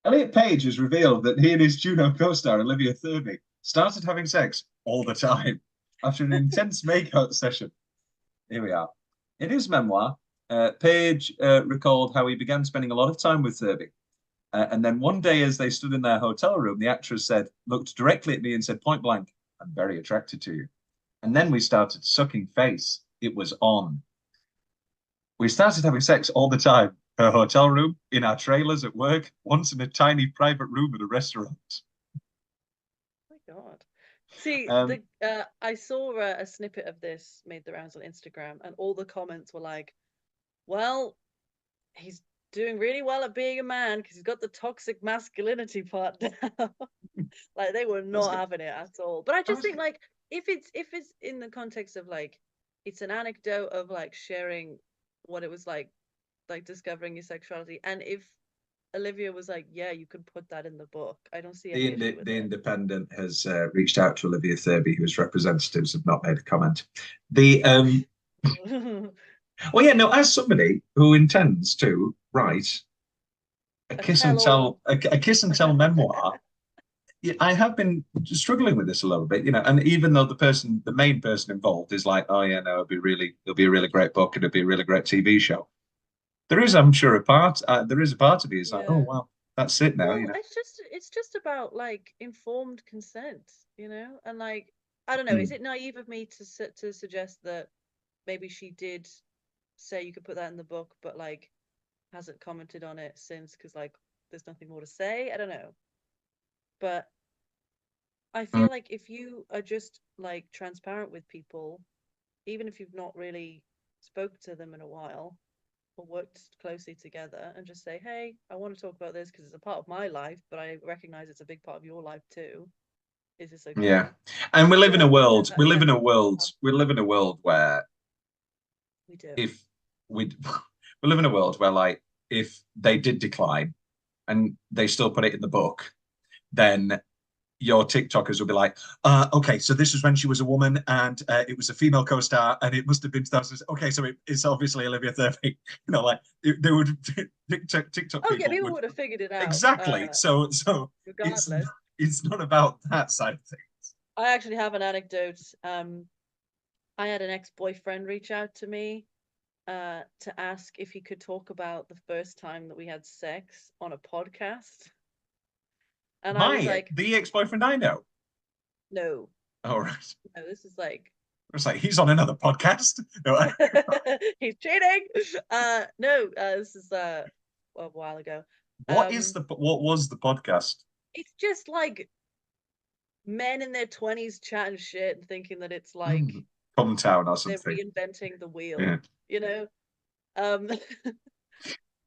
Elliot Page has revealed that he and his Juno co-star Olivia Thirlby started having sex all the time after an intense makeout session. Here we are. In his memoir, Page recalled how he began spending a lot of time with Thirlby. And then one day, as they stood in their hotel room, the actress looked directly at me and said point blank, "I'm very attracted to you." And then we started sucking face. It was on. We started having sex all the time. Her hotel room, in our trailers at work, once in a tiny private room at a restaurant. Oh my God. See, I saw a snippet of this made the rounds on Instagram, and all the comments were like, well, he's doing really well at being a man because he's got the toxic masculinity part down. Like they were not having it at all. But I just think like if it's in the context of like it's an anecdote of like sharing what it was like discovering your sexuality, and if Olivia was like, yeah, you could put that in the book, I don't see any issue with the it. Independent has reached out to Olivia Thirlby, whose representatives have not made a comment. The Well, yeah, no, as somebody who intends to write a A kiss and tell-all. tell a kiss and tell memoir, yeah, I have been struggling with this a little bit, and even though the main person involved is like, oh yeah, no, it'll be a really great book and it'll be a really great TV show. I'm sure, there is a part of me is like, oh Yeah. wow, that's it now, Well, it's just about like informed consent, and like I don't know, is Mm. it naive of me to suggest that maybe she did say you could put that in the book, but like hasn't commented on it since because like there's nothing more to say. I don't know, but I Mm. feel like if you are just like transparent with people, even if you've not really spoke to them in a while or worked closely together, and just say, hey, I want to talk about this because it's a part of my life, but I recognize it's a big part of your life too. Is this Yeah, okay? and I feel like we live in a people world, have. we live in a world where We do. if we we live in a world where like if they did decline and they still put it in the book, then your TikTokers will be like, okay, so this is when she was a woman and it was a female co-star and it must have been 2000. Okay, so it's obviously Olivia Thirlby. Like they would TikTok Oh yeah, people people would would have figured it out. exactly. So it's Regardless. it's not about that side of things. I actually have an anecdote. I had an ex-boyfriend reach out to me to ask if he could talk about the first time that we had sex on a podcast. And I was like, The ex-boyfriend I know. no, All right. no, this is like It's like he's on another podcast. No, he's cheating. No, this is a while ago. what was the podcast? It's just like men in their 20s chatting shit and thinking that it's like Hometown or they're something. reinventing the wheel, Yeah. you know? Um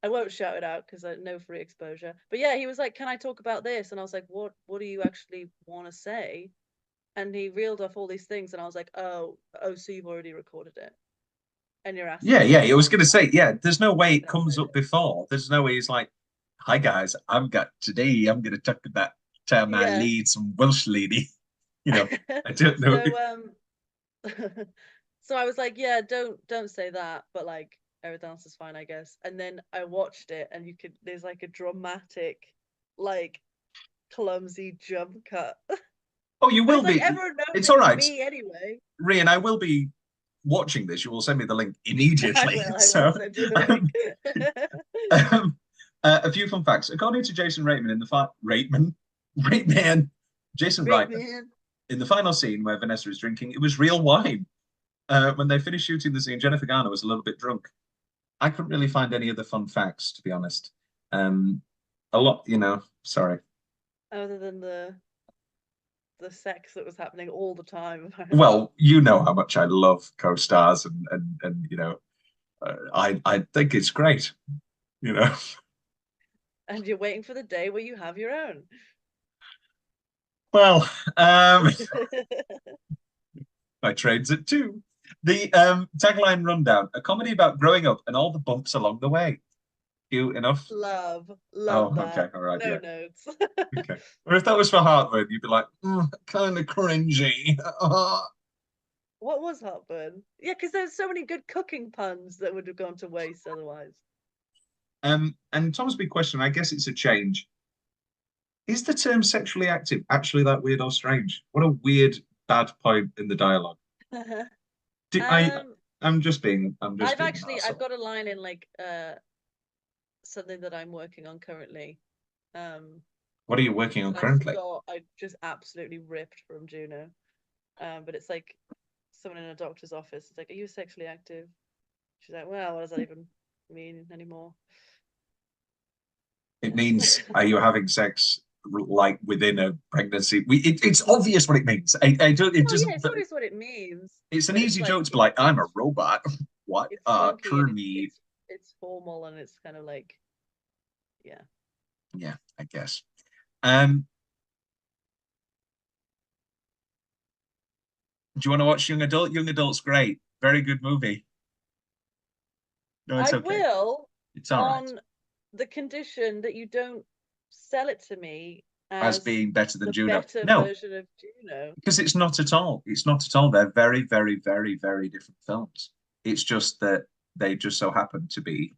I won't shout it out because I know free exposure. But yeah, he was like, "Can I talk about this?" And I was like, "What do you actually want to say?" And he reeled off all these things, and I was like, "Oh, so you've already recorded it, and you're Yeah, asking me yeah. for I was more gonna say, time yeah, there's no way to it comes download up it." before. There's no way he's like, hi guys, I'm gonna talk about time I Yeah. lead some Welsh lady. I don't know. So so I was like, "Yeah, don't say that," but like everything else is fine, I guess. And then I watched it, and there's like a dramatic, like clumsy jump cut. Oh, you But will it's like be. everyone knows It's all it's right. me anyway. Rhian, I will be watching this. You will send me the link I immediately. will. I will So send you the um, link. um, a few fun facts. According to Jason Reitman in the Reitman, Jason Great Reitman, man. in the final scene where Vanessa is drinking, it was real wine. When they finished shooting the scene, Jennifer Garner was a little bit drunk. I couldn't really find any other fun facts, to be honest. A lot, sorry. Other than the sex that was happening all the time, apparently. Well, you know how much I love co-stars, and I think it's great. You know, And you're waiting for the day where you have your own. well, my train's at 2. The tagline rundown: a comedy about growing up and all the bumps along the way. Cute enough. Love Oh, that. okay, all right, No yeah. notes. Okay. Or if that was for Hartford, you'd be like, kind of cringy. What was heartburn? Yeah, because there's so many good cooking puns that would have gone to waste otherwise. And Tom's big question, I guess it's a change. Is the term sexually active actually that weird or strange? What a weird bad point in the dialogue. Do, I um, I'm just being an I've arsehole. got a line in like something that I'm working on currently. What are you working on That currently? I just absolutely ripped from Juno. But it's like someone in a doctor's office. It's like, "Are you sexually active?" She's like, "Well, what does that even mean anymore?" It means are you having sex like within a pregnancy? It's obvious what it means. I don't. It Well, yeah, doesn't. it's obvious what it means, It's an but it's easy like joke to be like, I'm a robot. What? it's clunky and True me. it's formal and it's kind of like, yeah. Yeah, I guess. Um, do you want to watch Young Adult? Young Adult's great. Very good movie. No, it's I okay. will, It's all right. on the condition that you don't sell it to me As as being better than the Juno. better No, version of Juno. because it's not at all. It's not at all. They're very, very, very, very different films. It's just that they just so happen to be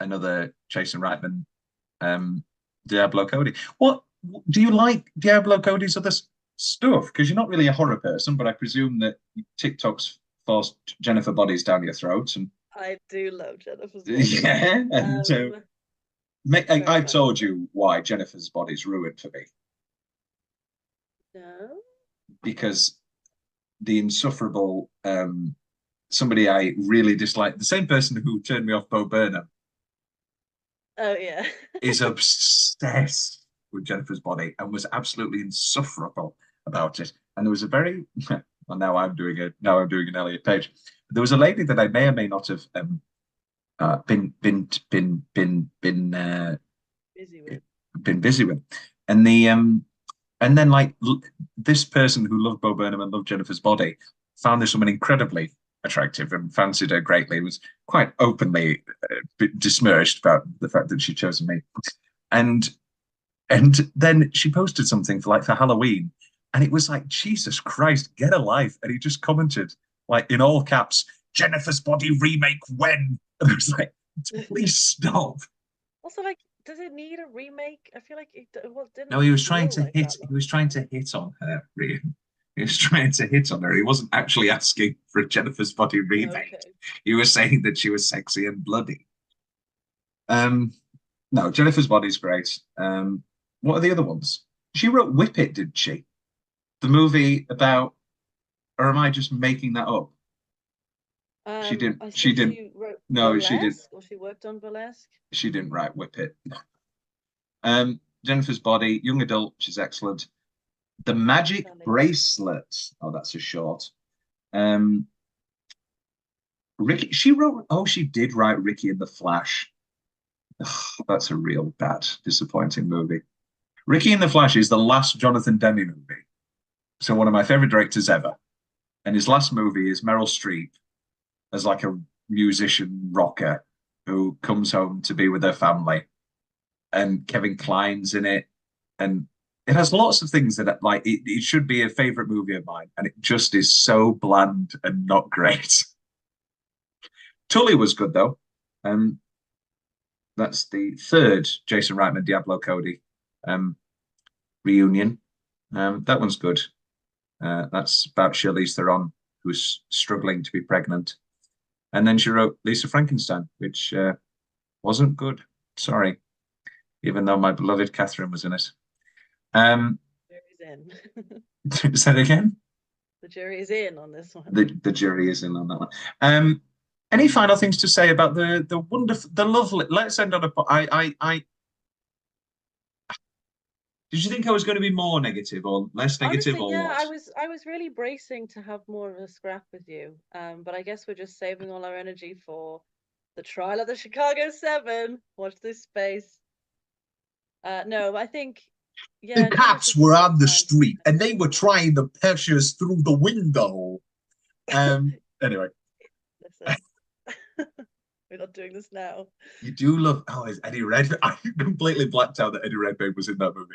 another Jason Reitman, Diablo Cody. What do you like Diablo Cody's other stuff? Because you're not really a horror person, but I presume that TikTok's forced Jennifer bodies down your throat, and I do love Jennifer's bodies. yeah, and Very I've funny. told you why Jennifer's body's ruined for me No. because the insufferable somebody I really dislike, the same person who turned me off Bo Burnham, Oh yeah. is obsessed with Jennifer's body and was absolutely insufferable about it. And there was a very well, now I'm doing an Elliot Page. There was a lady that I may or may not have been Busy with. been busy with, and then like this person who loved Bo Burnham and loved Jennifer's body found this woman incredibly attractive and fancied her greatly. Was quite openly dismiraged about the fact that she'd chosen me, and then she posted something for Halloween, and it was like, Jesus Christ, get a life. And he just commented like in all caps, Jennifer's body remake when? And I was like, please stop. Also, like, does it need a remake? I feel like it didn't. No, he was trying feel to like hit. that He was trying to hit on her, Rhian. He was trying to hit on her. He wasn't actually asking for a Jennifer's body remake. Okay. He was saying that she was sexy and bloody. No, Jennifer's body's great. What are the other ones? She wrote Whip It, did she? The movie about, or am I just making that up? She didn't. I She think didn't. she wrote No, she didn't. Burlesque, or she worked on Burlesque. She didn't write Whip It. Jennifer's Body, young adult, which is excellent. The Magic Bracelet. Oh, that's a short. Ricky. She wrote. Oh, she did write Ricky and the Flash. Ugh, that's a real bad, disappointing movie. Ricky and the Flash is the last Jonathan Demme movie. So one of my favorite directors ever. And his last movie is Meryl Streep as like a musician rocker who comes home to be with her family. And Kevin Kline's in it. And it has lots of things that like it should be a favorite movie of mine. And it just is so bland and not great. Tully was good though. That's the third Jason Reitman Diablo Cody reunion. That one's good. That's about Charlize Theron, who's struggling to be pregnant. And then she wrote Lisa Frankenstein, which wasn't good. Sorry, even though my beloved Catherine was in it. Jury's in. Say that again? The jury is in on this one. The jury is in on that one. Any final things to say about the wonderful, the lovely? Let's end on a. Did you think I was going to be more negative or less negative? Honestly, or yeah, what? I was really bracing to have more of a scrap with you. But I guess we're just saving all our energy for the trial of the Chicago 7. Watch this space. No, I think The cops were on the street and they were trying to push us through the window. Anyway. Listen. We're not doing this now. You do love. Oh, is Eddie Redmayne? I completely blacked out that Eddie Redmayne was in that movie.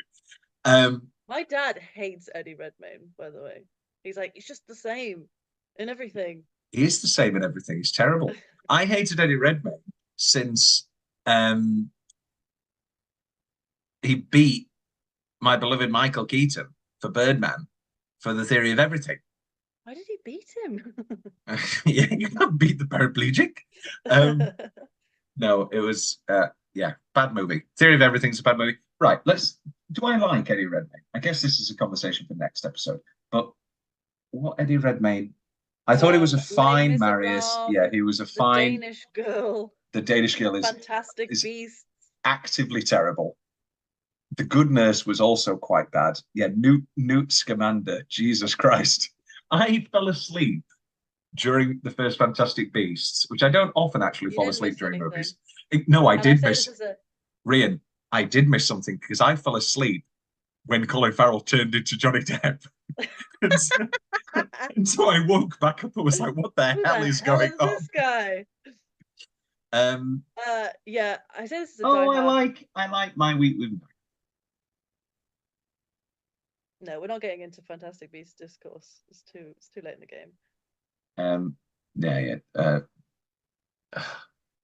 My dad hates Eddie Redmayne, by the way. He's like, he's just the same in everything. He is the same in everything. He's terrible. I hated Eddie Redmayne since he beat my beloved Michael Keaton for Birdman for The Theory of Everything. Why did he beat him? Yeah, you can't beat the paraplegic. No, it was bad movie. Theory of Everything's a bad movie. Right, do I like Eddie Redmayne? I guess this is a conversation for next episode. But what Eddie Redmayne? I thought he was a fine Marius. Yeah, he was a fine Danish Girl. The Danish Girl is Fantastic Beast. Actively terrible. The Good Nurse was also quite bad. Yeah, Newt Scamander. Jesus Christ. I fell asleep during the first Fantastic Beasts, which I don't often actually fall asleep during movies. No, I did miss. Rhian, I did miss something because I fell asleep when Colin Farrell turned into Johnny Depp. and so I woke back up and was like, what the hell is going on? This guy? Yeah, I say this is a I like My Week with. No, we're not getting into Fantastic Beasts discourse. It's too late in the game.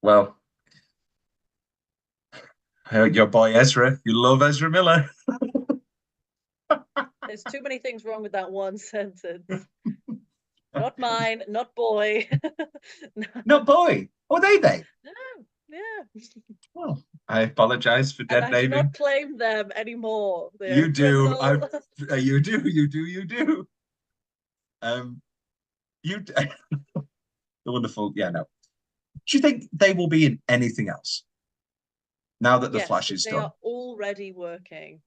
Well, your boy Ezra, you love Ezra Miller. There's too many things wrong with that one sentence. Not mine, not boy. No, boy. Oh, they? No, yeah. Well, I apologize for And dead I do naming. not claim them anymore. They You are do. criminal. You do. You do. You do. Um, you. The wonderful. Yeah. No. Do you think they will be in anything else now that the Yes, Flash because is they done? are already working,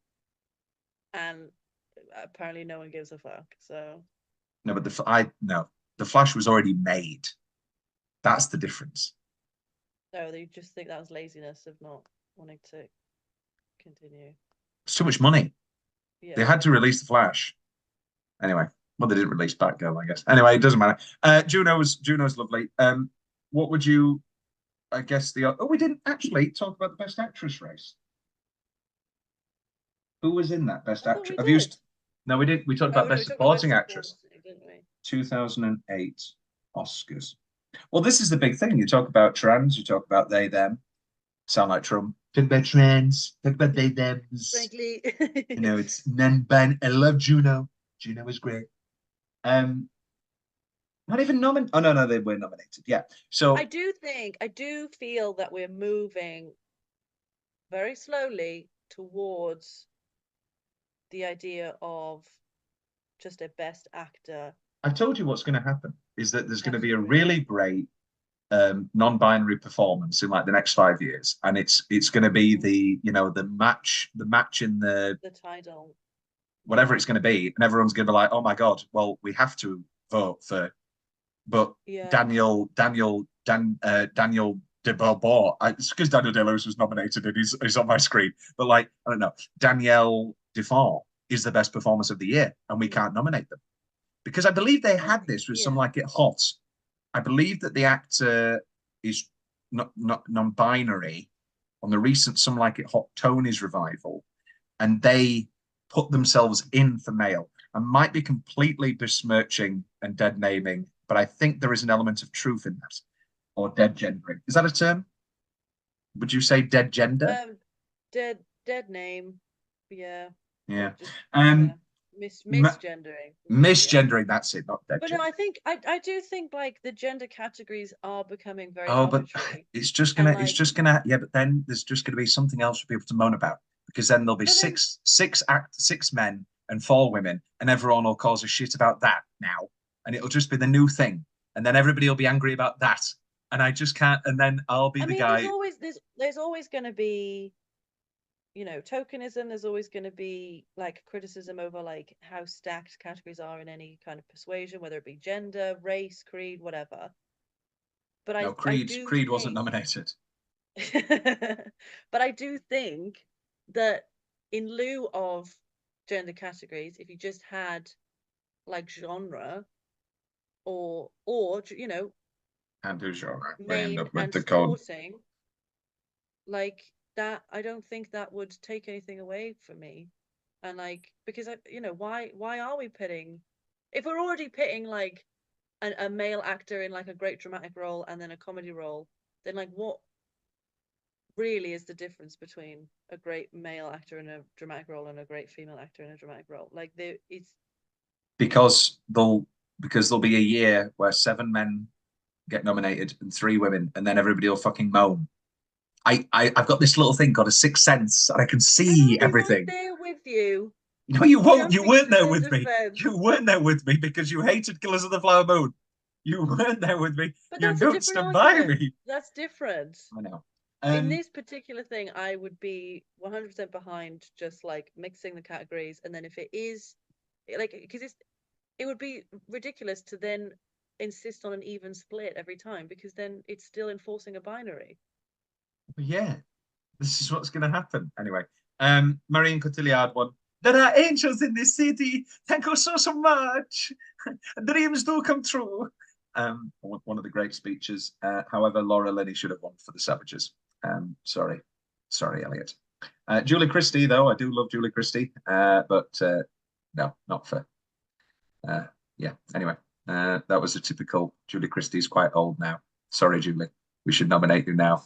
and apparently no one gives a fuck. So No, but the Flash was already made. That's the difference. no, they just think that was laziness of not wanting to continue. It's too much money. Yeah. They had to release the Flash. Anyway, well, they didn't release Batgirl, I guess. Anyway, it doesn't matter. Juno's lovely. What would you? I guess we didn't actually talk about the Best Actress race. Who was in that Best I thought Actress? we Have you? did. No, we did. We talked Oh about no, we Best talked about best Supporting Actress, supporting, didn't we? 2008 Oscars. Well, this is the big thing. You talk about trans. You talk about they them. Sound like Trump. Talk about trans. Talk about they thems. Frankly, It's non-bin. I love Juno. Juno was great. Not even nominated. Oh no, they were nominated. Yeah. So I do feel that we're moving very slowly towards the idea of just a best actor. I told you what's going to happen is that there's going to be a Category. really great non-binary performance in like the next 5 years, and it's going to be the match in the The title. whatever it's going to be, and everyone's going to be like, oh my god, well we have to vote for, but Yeah. Daniel de Beauvoir. It's because Daniel Day-Lewis was nominated and he's on my screen, but like I don't know, Danielle Defoe is the best performance of the year, and we can't nominate them because I believe they had this with Some Like It Hot. I believe that the actor is not non-binary on the recent Some Like It Hot Tony's revival, and they put themselves in for male. I might be completely besmirching and dead naming, but I think there is an element of truth in that, or dead gendering. Is that a term? Would you say dead gender? Dead name. Yeah. Yeah. Just, misgendering. Misgendering. That's it, not dead But gender. no, I do think like the gender categories are becoming very but arbitrary. it's just gonna yeah, but then there's just gonna be something else for people to moan about, because then there'll be six men and 4 women, and everyone will cause a shit about that now, and it'll just be the new thing, and then everybody will be angry about that, and I just can't, and then I'll be the guy. There's always going to be, tokenism. There's always going to be like criticism over like how stacked categories are in any kind of persuasion, whether it be gender, race, creed, whatever. But no, Creed wasn't nominated. But I do think that in lieu of gender categories, if you just had like genre or And who's genre? We end main up with and the code. supporting, like that, I don't think that would take anything away from me. And like, because why are we pitting, if we're already pitting like a male actor in like a great dramatic role and then a comedy role, then like what really is the difference between a great male actor in a dramatic role and a great female actor in a dramatic role? Like it's because there'll be a year where 7 men get nominated and 3 women, and then everybody will fucking moan. I've got this little thing called a sixth sense, and I can see everything. Right there with you. No, you won't. You weren't there with me. Defense. You weren't there with me because you hated Killers of the Flower Moon. You weren't there with me. But You that's a don't different stand by argument. me. That's different. I know. In this particular thing, I would be 100% behind just like mixing the categories, and then if it is like, because it would be ridiculous to then insist on an even split every time, because then it's still enforcing a binary. Yeah, this is what's going to happen. Anyway, Marion Cotillard won. There are angels in this city. Thank you so much. Dreams do come true. One of the great speeches. However, Laura Linney should have won for the Savages. Sorry, Elliot. Julie Christie, though, I do love Julie Christie, but no, not for. Yeah. Anyway, that was a typical. Julie Christie's quite old now. Sorry, Julie. We should nominate you now.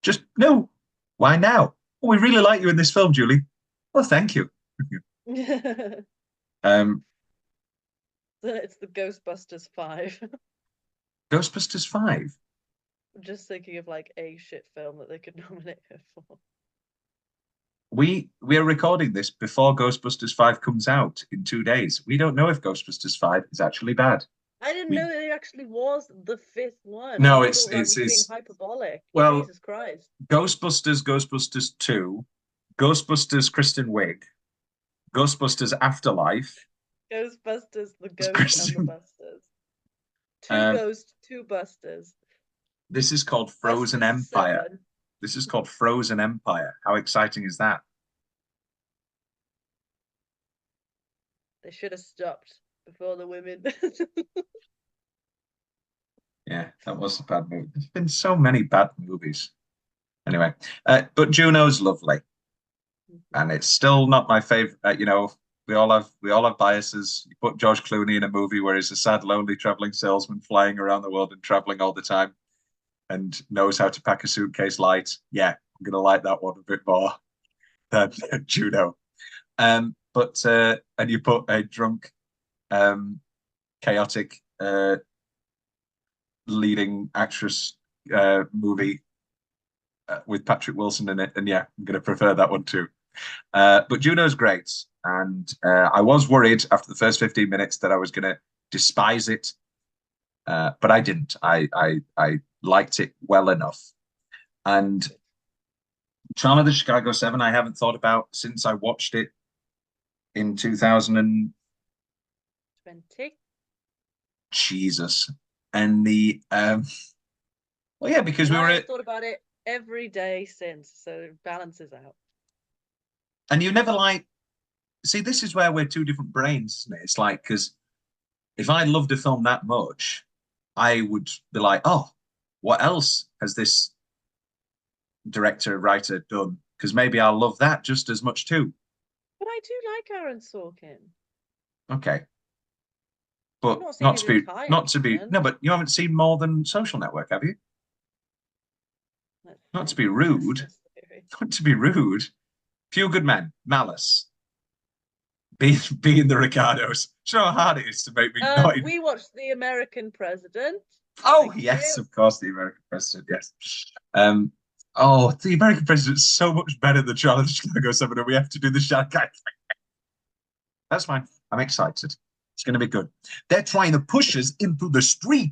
Just, no. Why now? Oh, we really like you in this film, Julie. Well, thank you. It's the Ghostbusters 5. Ghostbusters 5? I'm just thinking of like a shit film that they could nominate her for. We are recording this before Ghostbusters 5 comes out in 2 days. We don't know if Ghostbusters 5 is actually bad. I didn't know that it actually was the 5th one. No, I it's thought that was being hyperbolic. Well, Jesus Christ. Ghostbusters 2, Ghostbusters Kristen Wiig, Ghostbusters Afterlife, Ghostbusters, the Ghost and the Busters. Two Ghosts, two Busters. This is called Frozen Empire. 7. This is called Frozen Empire. How exciting is that? They should have stopped before the women. Yeah, that was a bad movie. There's been so many bad movies. Anyway, but Juno's lovely, and it's still not my favorite. You know, we all have biases. You put George Clooney in a movie where he's a sad, lonely traveling salesman flying around the world and traveling all the time, and knows how to pack a suitcase light. Yeah, I'm gonna like that one a bit more than Juno. But and you put a drunk, chaotic leading actress movie with Patrick Wilson in it, and yeah, I'm going to prefer that one too. But Juno's great, and I was worried after the first 15 minutes that I was going to despise it, but I didn't. I liked it well enough. And Charm of the Chicago 7, I haven't thought about since I watched it in 2020. Jesus. And the well, yeah, because we were I've thought about it every day since, so it balances out. And you never see, this is where we're two different brains, isn't it? It's like, because if I loved a film that much, I would be like, oh, what else has this director, writer done? Because maybe I'll love that just as much too. But I do like Aaron Sorkin. Okay. But not to be no, but you haven't seen more than Social Network, have you? Not to be rude. Not to be rude. Few Good Men, Malice, being the Ricardos. Do you know how hard it is to make me not? We watched The American President. Oh yes, of course, The American President. Yes. Oh, The American President is so much better than Charlie the Chicago 7, and we have to do the Shanghai. That's fine. I'm excited. It's going to be good. They're trying to push us into the street.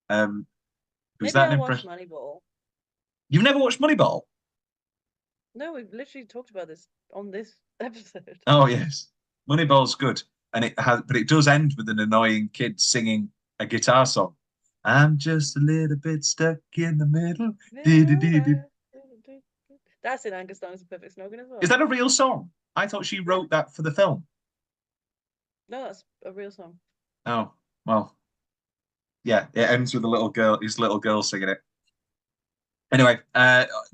Maybe I'll watch Moneyball. You've never watched Moneyball? No, we've literally talked about this on this episode. Oh yes, Moneyball's good, and but it does end with an annoying kid singing a guitar song. I'm just a little bit stuck in the middle. That's in Angus Young's Perfect Snogging as well. Is that a real song? I thought she wrote that for the film. No, that's a real song. Oh, well. Yeah, it ends with his little girl singing it. Anyway,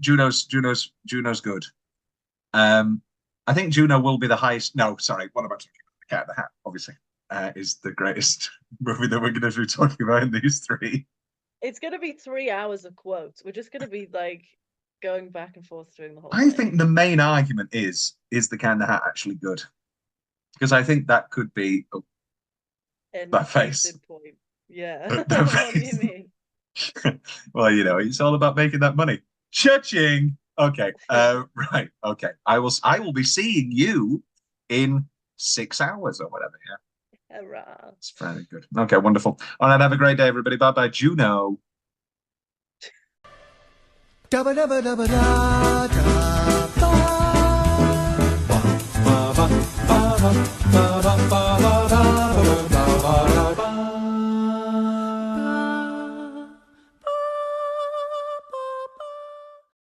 Juno's good. I think Juno will be the highest. No, sorry, what am I talking about? The Cat in the Hat, obviously, is the greatest movie that we're going to be talking about in these three. It's going to be 3 hours of quotes. We're just going to be like going back and forth during the whole I thing. think the main argument is the Cat in the Hat actually good? Because I think that could be that face. Point. Yeah. What do you mean? Well, you know, it's all about making that money. Cha-ching. Okay. Right. Okay. I will be seeing you in 6 hours or whatever. Yeah. Hurrah. It's very good. Okay. Wonderful. All right. Have a great day, everybody. Bye bye. Juno. Dabba dabba dabba da da ba ba ba ba ba ba ba ba ba ba ba ba ba